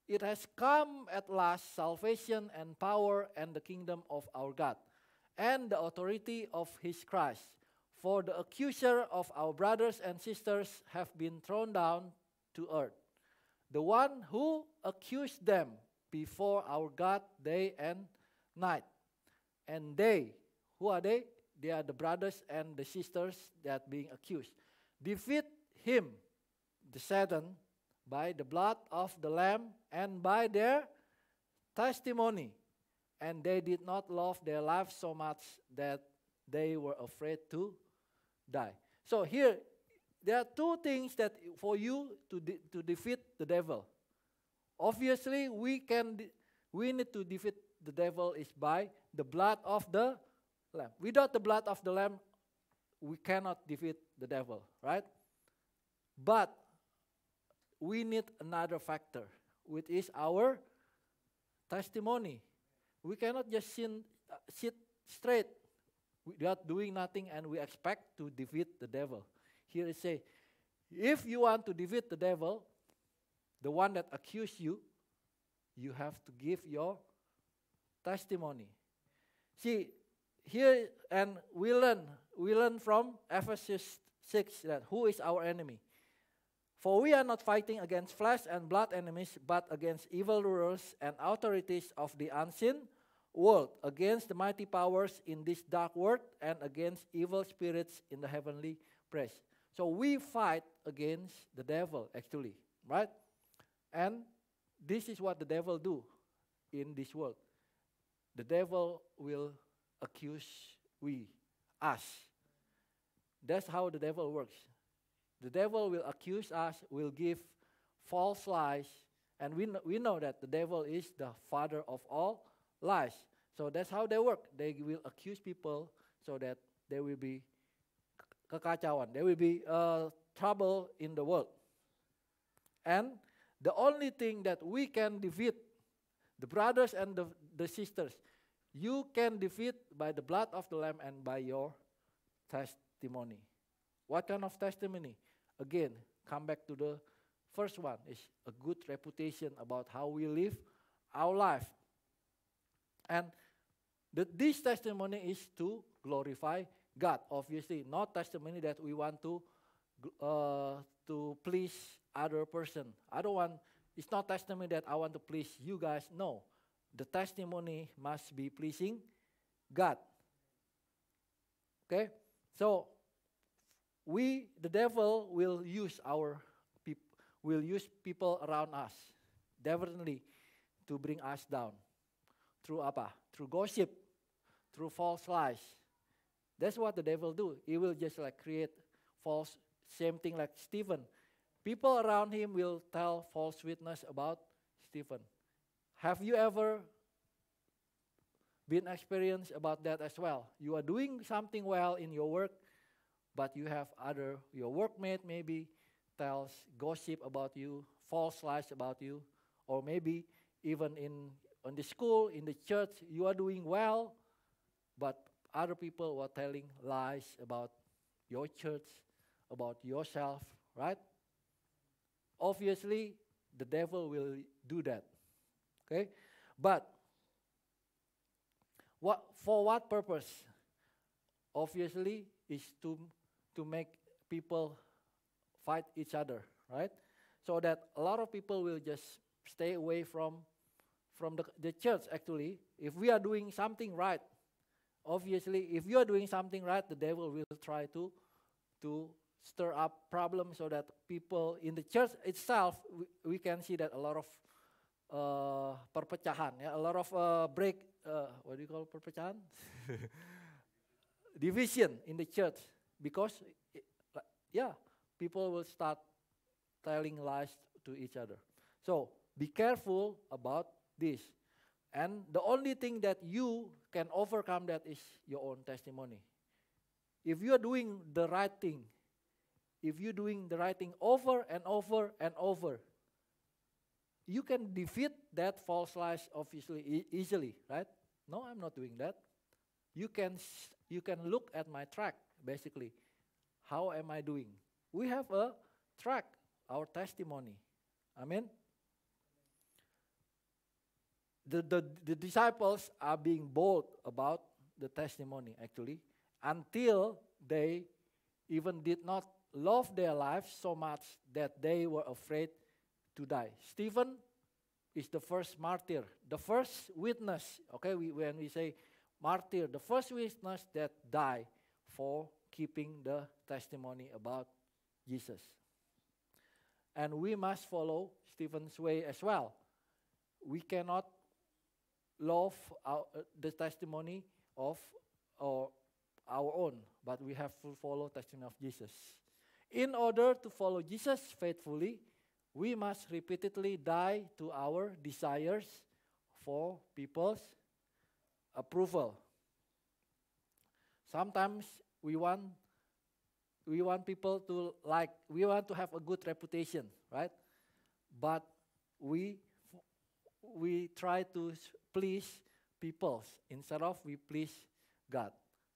"It has come at last, salvation and power and the kingdom of our God, and the authority of his Christ. For the accuser of our brothers and sisters have been thrown down to earth, the one who accused them before our God day and night." And they, who are they? They are the brothers and the sisters that being accused. Defeat him, the Satan, by the blood of the Lamb and by their testimony. And they did not love their lives so much that they were afraid to die. So here, there are two things that for you to defeat the devil. Obviously, we need to defeat the devil is by the blood of the Lamb. Without the blood of the Lamb, we cannot defeat the devil, right? But we need another factor, which is our testimony. We cannot just sit straight without doing nothing and we expect to defeat the devil. Here it says, if you want to defeat the devil, the one that accused you, you have to give your testimony. See, here, and we learn from Ephesians 6 that who is our enemy. For we are not fighting against flesh and blood enemies, but against evil rulers and authorities of the unseen world, against the mighty powers in this dark world, and against evil spirits in the heavenly place. So we fight against the devil, actually, right? And this is what the devil do in this world. The devil will accuse us. That's how the devil works. The devil will accuse us, will give false lies, and we know that the devil is the father of all lies. So that's how they work. They will accuse people so that there will be kekacauan. There will be trouble in the world. And the only thing that we can defeat the brothers and the sisters, you can defeat by the blood of the Lamb and by your testimony. What kind of testimony? Again, come back to the first one. Is a good reputation about how we live our life. And this testimony is to glorify God. Obviously, not testimony that we want to please other person. It's not testimony that I want to please you guys. No. The testimony must be pleasing God. Okay? So, the devil will use people around us, definitely, to bring us down. Through apa? Through gossip, through false lies. That's what the devil do. He will just like create false, same thing like Stephen. People around him will tell false witness about Stephen. Have you ever been experienced about that as well? You are doing something well in your work, but you have your workmate maybe tells gossip about you, false lies about you, or maybe even on the school, in the church, you are doing well, but other people were telling lies about your church, about yourself, right? Obviously, the devil will do that. Okay? But for what purpose? Obviously, is to make people fight each other, right? So that a lot of people will just stay away from the church, actually. If we are doing something right, obviously, if you are doing something right, the devil will try to stir up problems so that people in the church itself, we can see that a lot of perpecahan, a lot of what do you call perpecahan? Division in the church, because people will start telling lies to each other. So be careful about this. And the only thing that you can overcome that is your own testimony. If you are doing the right thing, if you're doing the right thing over and over and over, you can defeat that false lies obviously easily, right? No, I'm not doing that. You can look at my track, basically. How am I doing? We have a track, our testimony. Amen. The disciples are being bold about the testimony, actually, until they even did not love their lives so much that they were afraid to die. Stephen is the first martyr, the first witness, okay, when we say martyr, the first witness that died for keeping the testimony about Jesus. And we must follow Stephen's way as well. We cannot love the testimony of our own, but we have to follow the testimony of Jesus. In order to follow Jesus faithfully, we must repeatedly die to our desires for people's approval. Sometimes we want people to like, we want to have a good reputation, right? But we try to please people instead of we please God,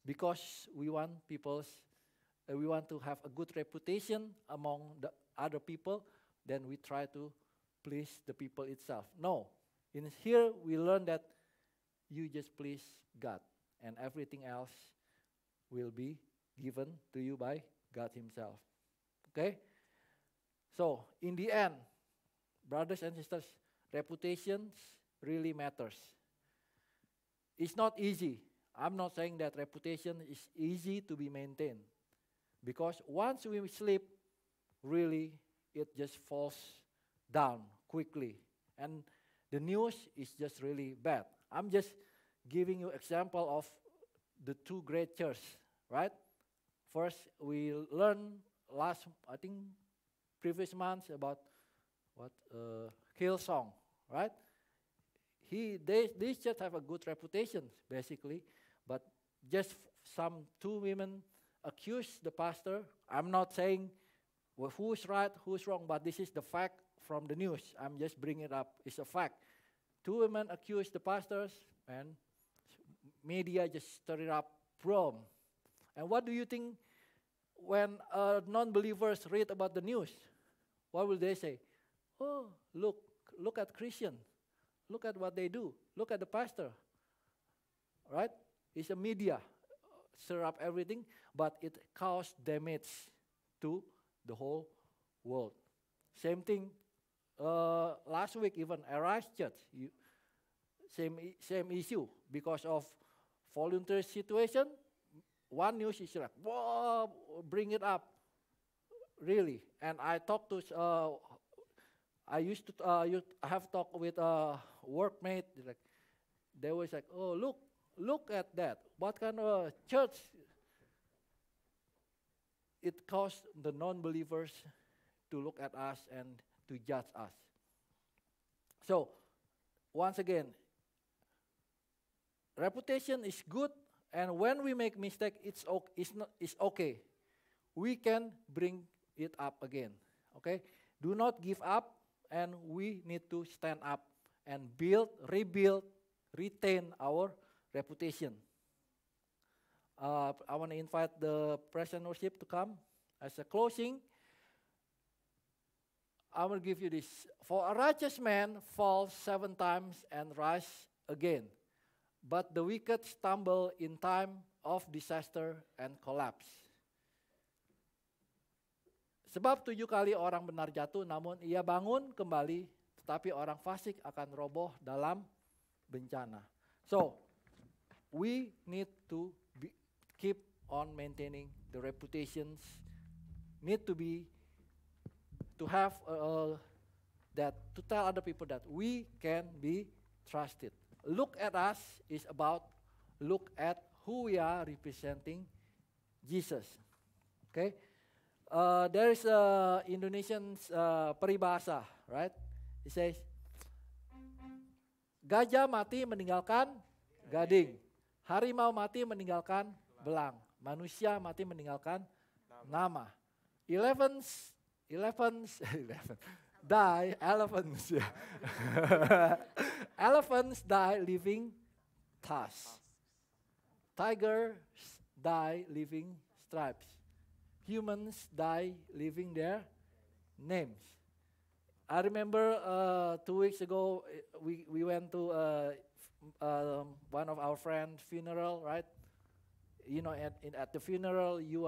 because we want we want to have a good reputation among the other people. Then we try to please the people itself. No, in here we learn that you just please God, and everything else will be given to you by God Himself. Okay? So, in the end, brothers and sisters, reputation really matters. It's not easy. I'm not saying that reputation is easy to be maintained, because once we sleep, really, it just falls down quickly. And the news is just really bad. I'm just giving you example of the two great churches, right? First, we learned previous months about Hillsong, right? These churches have a good reputation, basically, but just two women accused the pastor. I'm not saying who's right, who's wrong, but this is the fact from the news. I'm just bringing it up. It's a fact. Two women accused the pastors, and media just stirred it up. Boom. And what do you think when non-believers read about the news? What will they say? Oh, look at Christian. Look at what they do. Look at the pastor. Right? It's a media. Stir up everything, but it caused damage to the whole world. Same thing last week, even Arise Church. Same issue. Because of volunteer situation, one news is like, whoa, bring it up. Really. And I talked to, I have talked with a workmate. They was like, oh, look at that. What kind of church? It caused the non-believers to look at us and to judge us. So, once again, reputation is good, and when we make mistake, it's okay. We can bring it up again. Okay? Do not give up, and we need to stand up and rebuild, retain our reputation. I want to invite the praise and worship to come. As a closing, I will give you this. For a righteous man falls 7 times and rise again, but the wicked stumble in time of disaster and collapse. Sebab 7 kali orang benar jatuh, namun ia bangun kembali, tetapi orang fasik akan roboh dalam bencana. So, we need to keep on maintaining the reputations, need to have that to tell other people that we can be trusted. Look at us is about look at who we are representing Jesus. Okay, there is a Indonesian peribahasa, right? It says, gajah mati meninggalkan gading, harimau mati meninggalkan belang, manusia mati meninggalkan nama. Elephants die, elephants die leaving tusks. Tigers die leaving stripes. Humans die leaving their names. I remember 2 weeks ago we went to one of our friends' funeral, right? You know, at the funeral you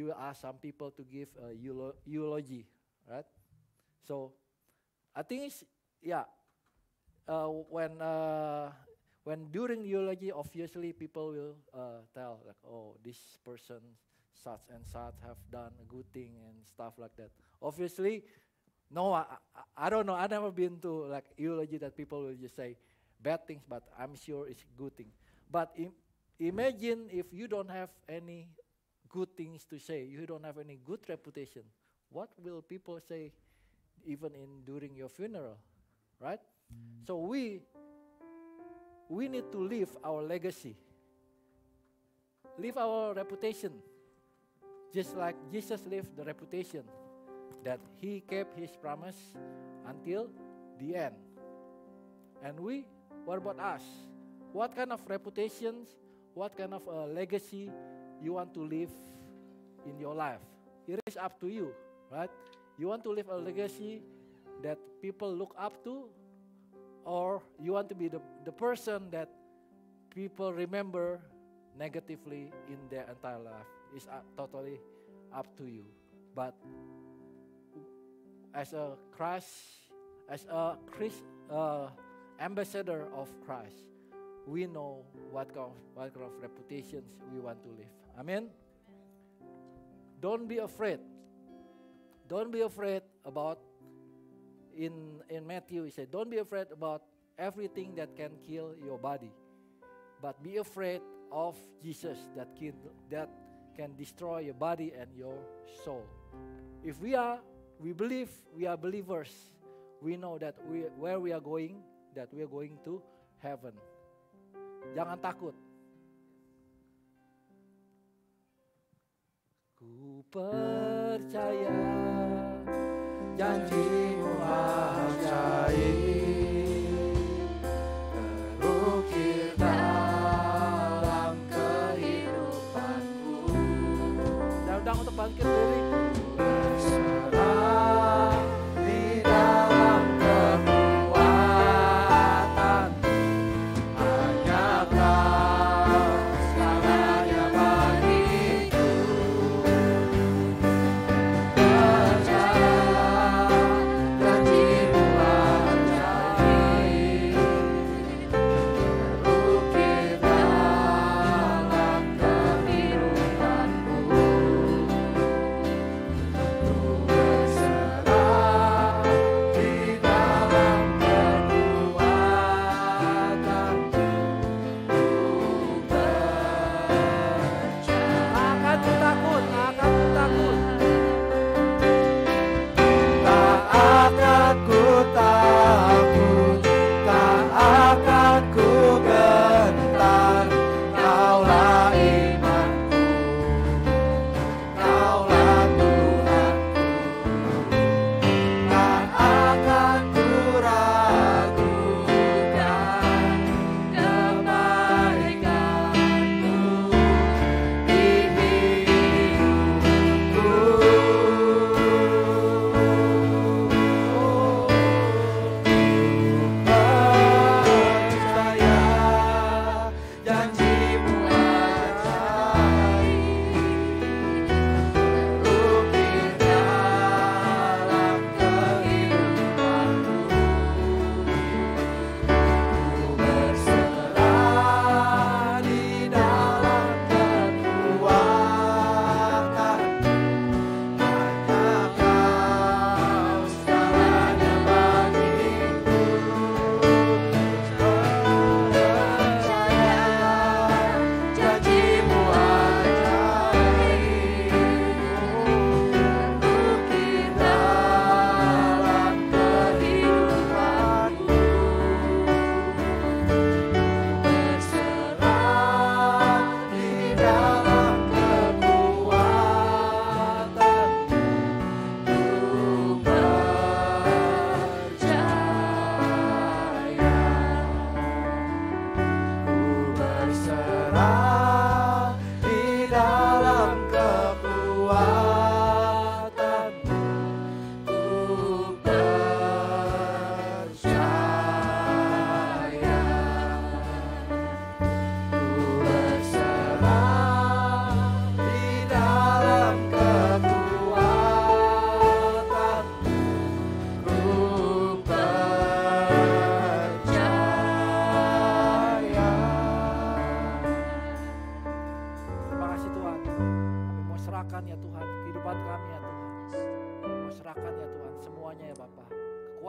will ask some people to give a eulogy, right? So I think it's, when during eulogy, obviously people will tell like, oh, this person such and such have done a good thing and stuff like that. Obviously, no, I don't know. I never been to like eulogy that people will just say bad things, but I'm sure it's good thing. But imagine if you don't have any good things to say, you don't have any good reputation, what will people say even during your funeral, right? So we need to leave our legacy, leave our reputation, just like Jesus left the reputation that he kept his promise until the end. And what about us? What kind of reputations, what kind of legacy you want to live in your life? It is up to you, right? You want to live a legacy that people look up to, or you want to be the person that people remember negatively in their entire life. It's totally up to you. But as a ambassador of Christ, we know what kind of reputations we want to live. Amen. Don't be afraid. Don't be afraid about, in Matthew he said, don't be afraid about everything that can kill your body, but be afraid of Jesus that can destroy your body and your soul. If we believe we are believers, we know that where we are going, that we are going to heaven. Jangan takut. Ku percaya janji-Mu ajaib, terukir dalam kehidupanku. Dan undang untuk bangkit diri. Berserah di dalam kekuatan, hanya Kau segalanya bagiku. Percaya janji-Mu ajaib.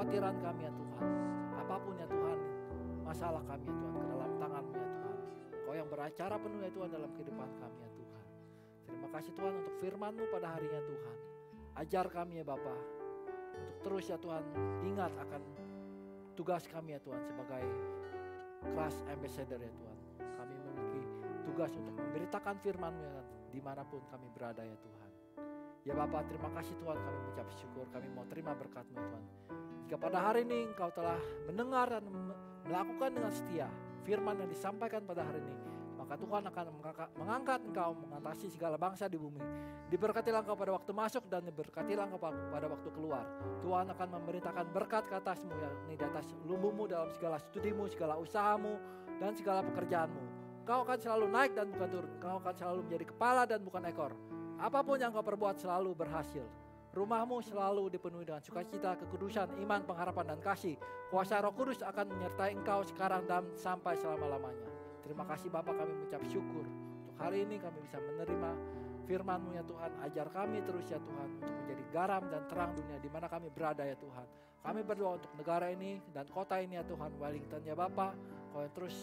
kekhawatiran kami ya Tuhan, apapun ya Tuhan, masalah kami ya Tuhan, ke dalam tangan-Mu ya Tuhan. Kau yang beracara penuh ya Tuhan dalam kehidupan kami ya Tuhan. Terima kasih Tuhan untuk firman-Mu pada harinya Tuhan. Ajar kami ya Bapa, untuk terus ya Tuhan ingat akan tugas kami ya Tuhan sebagai Christ Ambassador ya Tuhan. Kami memiliki tugas untuk memberitakan firman-Mu ya, dimanapun kami berada ya Tuhan. Ya Bapa, terima kasih Tuhan, kami mengucap syukur, kami mau terima berkat-Mu ya Tuhan. Jika pada hari ini Engkau telah mendengar dan melakukan dengan setia firman yang disampaikan pada hari ini, maka Tuhan akan mengangkat Engkau mengatasi segala bangsa di bumi. Diberkatilah Engkau pada waktu masuk dan diberkatilah Engkau pada waktu keluar. Tuhan akan memerintahkan berkat ke atas-Mu ya, di atas lumbung-Mu dalam segala studimu, segala usahamu, dan segala pekerjaanmu. Engkau akan selalu naik dan bukan turun. Engkau akan selalu menjadi kepala dan bukan ekor. Apapun yang Kau perbuat selalu berhasil. Rumahmu selalu dipenuhi dengan sukacita, kekudusan, iman, pengharapan, dan kasih. Kuasa Roh Kudus akan menyertai engkau sekarang dan sampai selama-lamanya. Terima kasih Bapa, kami mengucap syukur. Untuk hari ini kami bisa menerima firman-Mu ya Tuhan. Ajar kami terus ya Tuhan untuk menjadi garam dan terang dunia di mana kami berada ya Tuhan. Kami berdoa untuk negara ini dan kota ini ya Tuhan, Wellington ya Bapa. Kau yang terus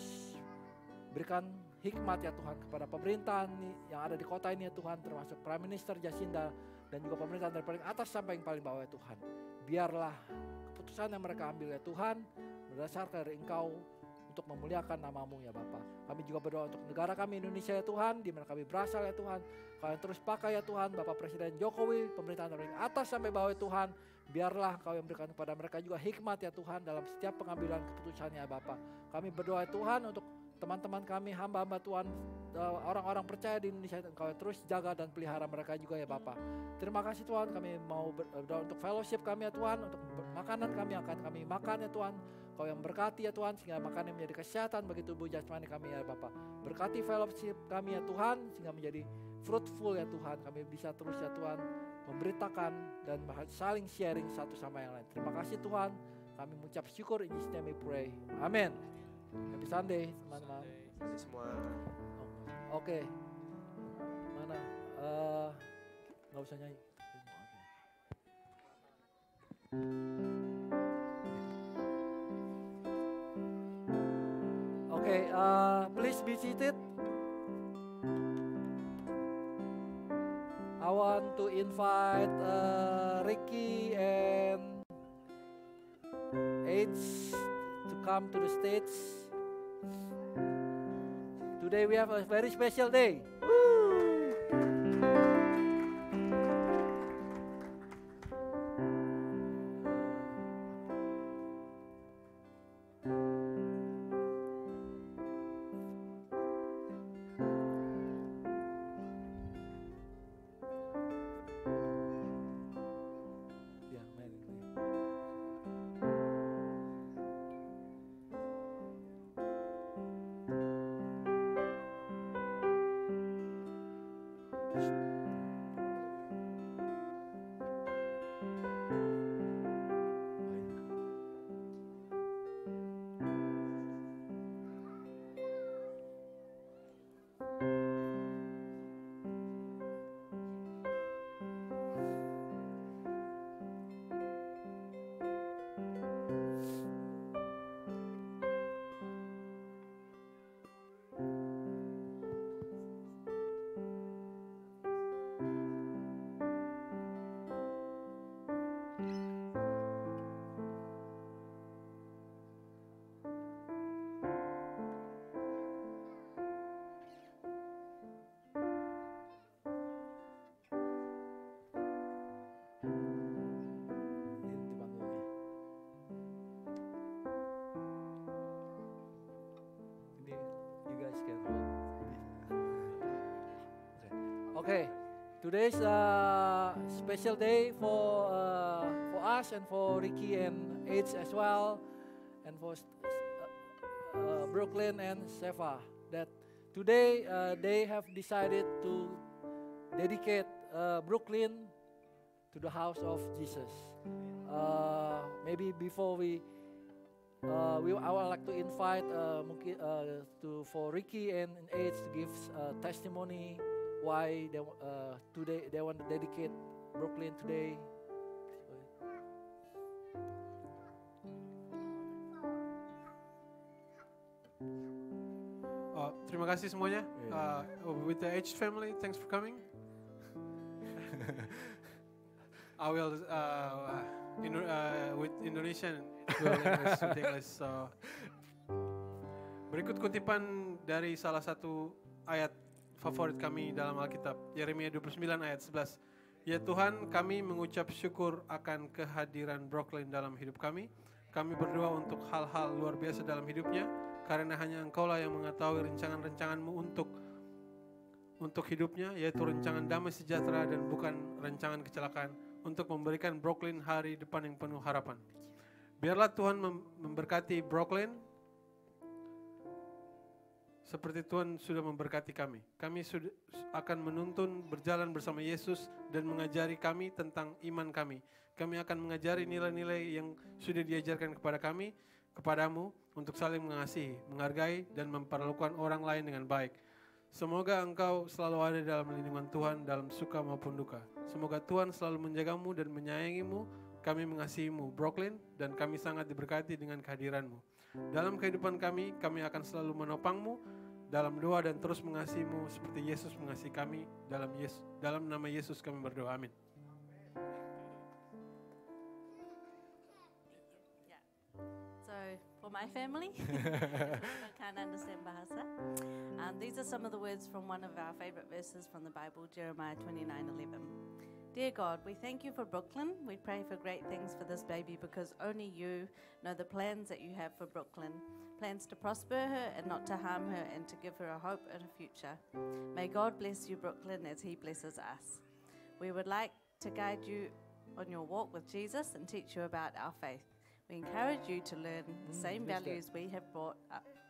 berikan hikmat ya Tuhan kepada pemerintahan yang ada di kota ini ya Tuhan, termasuk Prime Minister Jacinda dan juga pemerintahan dari paling atas sampai yang paling bawah ya Tuhan. Biarlah keputusan yang mereka ambil ya Tuhan berdasarkan dari Engkau untuk memuliakan nama-Mu ya Bapa. Kami juga berdoa untuk negara kami Indonesia ya Tuhan, di mana kami berasal ya Tuhan. Kau yang terus pakai ya Tuhan, Bapak Presiden Jokowi, pemerintahan dari atas sampai bawah ya Tuhan. Biarlah Kau yang berikan kepada mereka juga hikmat ya Tuhan dalam setiap pengambilan keputusannya ya Bapa. Kami berdoa ya Tuhan untuk teman-teman kami, hamba-hamba Tuhan, orang-orang percaya di Indonesia, Engkau terus jaga dan pelihara mereka juga ya Bapa. Terima kasih Tuhan, kami mau berdoa untuk fellowship kami ya Tuhan, untuk makanan kami akan kami makan ya Tuhan. Kau yang berkati ya Tuhan, sehingga makanan menjadi kesehatan bagi tubuh jasmani kami ya Bapa. Berkati fellowship kami ya Tuhan, sehingga menjadi fruitful ya Tuhan. Kami bisa terus ya Tuhan memberitakan dan saling sharing satu sama yang lain. Terima kasih Tuhan, kami mengucap syukur, in Jesus name we pray. Amin. Happy Sunday teman-teman. Sunday semua. Oke. Mana? Nggak usah nyanyi. Oke, please be seated. I want to invite Ricky and H to come to the stage. Today we have a very special day. Okay, today's a special day for us and for Ricky and H as well, and for Brooklyn and Sefa. That today they have decided to dedicate Brooklyn to the house of Jesus. Maybe before I would like to invite for Ricky and H to give testimony why today they want to dedicate Brooklyn today. terima kasih semuanya. With the H family, thanks for coming. I will with Indonesian, English, with English. So, berikut kutipan dari salah satu ayat favorit kami dalam Alkitab, Yeremia 29 ayat 11. Ya Tuhan, kami mengucap syukur akan kehadiran Brooklyn dalam hidup kami. Kami berdoa untuk hal-hal luar biasa dalam hidupnya, karena hanya Engkaulah yang mengetahui rencangan-rencangan-Mu untuk hidupnya, yaitu rencangan damai sejahtera dan bukan rencangan kecelakaan, untuk memberikan Brooklyn hari depan yang penuh harapan. Biarlah Tuhan memberkati Brooklyn seperti Tuhan sudah memberkati kami. Kami sudah akan menuntun berjalan bersama Yesus dan mengajari kami tentang iman kami. Kami akan mengajari nilai-nilai yang sudah diajarkan kepada kami, kepadamu, untuk saling mengasihi, menghargai, dan memperlakukan orang lain dengan baik. Semoga engkau selalu ada dalam lindungan Tuhan dalam suka maupun duka. Semoga Tuhan selalu menjagamu dan menyayangimu. Kami mengasihimu, Brooklyn, dan kami sangat diberkati dengan kehadiranmu. Dalam kehidupan kami akan selalu menopangmu dalam doa dan terus mengasihimu seperti Yesus mengasihi kami. Dalam nama Yesus kami berdoa, amin. For my family, I can't understand Bahasa. These are some of the words from one of our favorite verses from the Bible, Jeremiah 29:11. Dear God, we thank you for Brooklyn. We pray for great things for this baby because only you know the plans that you have for Brooklyn. Plans to prosper her and not to harm her and to give her a hope and a future. May God bless you, Brooklyn, as he blesses us. We would like to guide you on your walk with Jesus and teach you about our faith. We encourage you to learn the same values we have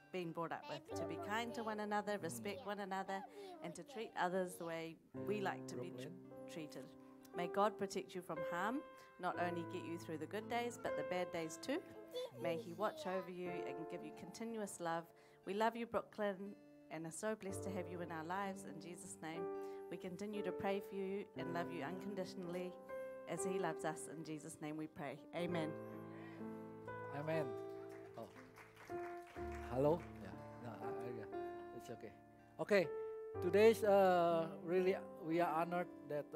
been brought up with, to be kind to one another, respect one another, and to treat others the way we like to be treated. May God protect you from harm, not only get you through the good days, but the bad days too. May he watch over you and give you continuous love. We love you, Brooklyn, and are so blessed to have you in our lives. In Jesus' name, we continue to pray for you and love you unconditionally as he loves us. In Jesus' name we pray. Amen. Amen. Oh. Hello? Yeah. It's okay. Okay. Today's really we are honored that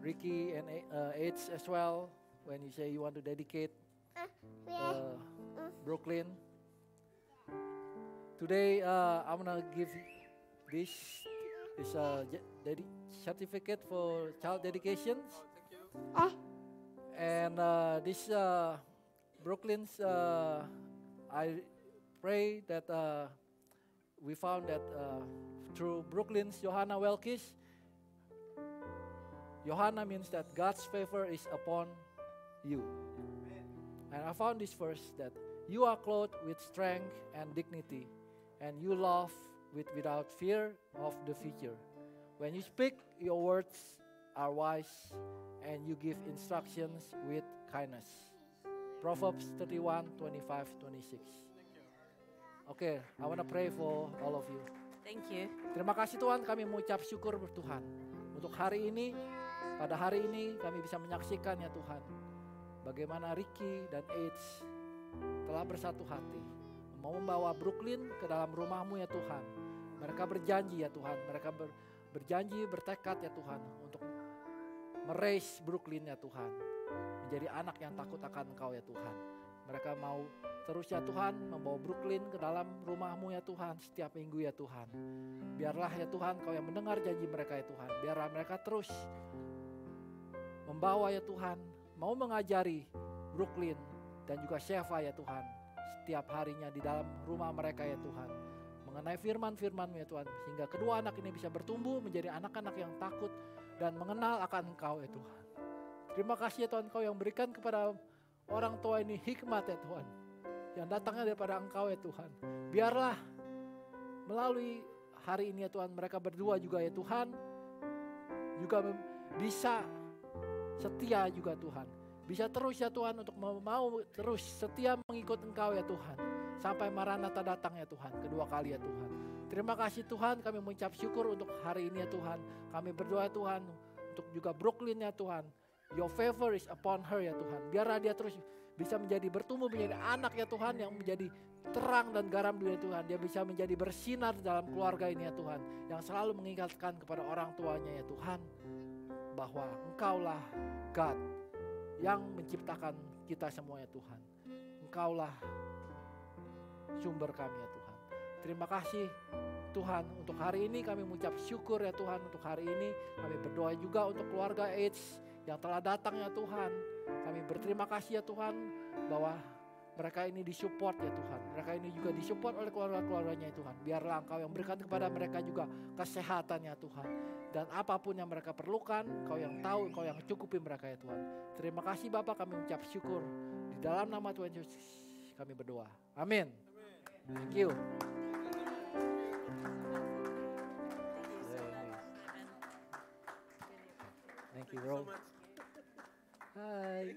Ricky and H as well, when you say you want to dedicate Brooklyn. Today I'm gonna give this is a certificate for child dedications. And this Brooklyn's, I pray that we found that through Brooklyn's Johanna Welkish, Johanna means that God's favor is upon you. And I found this verse that you are clothed with strength and dignity, and you laugh without fear of the future. When you speak, your words are wise, and you give instructions with kindness. Proverbs 31, 25, 26. Okay, I want to pray for all of you. Thank you. Terima kasih Tuhan, kami mengucap syukur Tuhan. Untuk hari ini, pada hari ini kami bisa menyaksikan ya Tuhan, bagaimana Ricky dan H telah bersatu hati, mau membawa Brooklyn ke dalam rumah-Mu ya Tuhan. Mereka berjanji ya Tuhan, mereka berjanji, bertekad ya Tuhan untuk meraise Brooklyn ya Tuhan, menjadi anak yang takut akan Engkau ya Tuhan. Mereka mau terus ya Tuhan membawa Brooklyn ke dalam rumah-Mu ya Tuhan setiap minggu ya Tuhan. Biarlah ya Tuhan Kau yang mendengar janji mereka ya Tuhan. Biarlah mereka terus membawa ya Tuhan, mau mengajari Brooklyn dan juga Sheva ya Tuhan setiap harinya di dalam rumah mereka ya Tuhan, mengenai firman-firman-Mu ya Tuhan, sehingga kedua anak ini bisa bertumbuh menjadi anak-anak yang takut dan mengenal akan Engkau ya Tuhan. Terima kasih ya Tuhan, Kau yang berikan kepada orang tua ini hikmat ya Tuhan, yang datangnya daripada Engkau ya Tuhan. Biarlah melalui hari ini ya Tuhan, mereka berdua juga ya Tuhan, juga bisa setia juga Tuhan. Bisa terus ya Tuhan untuk mau terus setia mengikut Engkau ya Tuhan, sampai Maranatha datang ya Tuhan, kedua kali ya Tuhan. Terima kasih Tuhan, kami mengucap syukur untuk hari ini ya Tuhan. Kami berdoa Tuhan untuk juga Brooklyn ya Tuhan. Your favor is upon her ya Tuhan. Biarlah dia terus bisa menjadi bertumbuh menjadi anak ya Tuhan yang menjadi terang dan garam dunia Tuhan. Dia bisa menjadi bersinar dalam keluarga ini ya Tuhan, yang selalu mengingatkan kepada orang tuanya ya Tuhan, bahwa Engkaulah God yang menciptakan kita semua ya Tuhan. Engkaulah sumber kami ya Tuhan. Terima kasih Tuhan, untuk hari ini kami mengucap syukur ya Tuhan. Untuk hari ini kami berdoa juga untuk keluarga AIDS yang telah datang ya Tuhan. Kami berterima kasih ya Tuhan bahwa mereka ini disupport ya Tuhan. Mereka ini juga disupport oleh keluarga-keluarganya ya Tuhan. Biarlah Engkau yang berikan kepada mereka juga kesehatan ya Tuhan. Dan apapun yang mereka perlukan, Engkau yang tahu, Engkau yang cukupi mereka ya Tuhan. Terima kasih Bapak, kami mengucap syukur. Di dalam nama Tuhan Yesus kami berdoa. Amin. Thank you. Thank you, bro. Hi.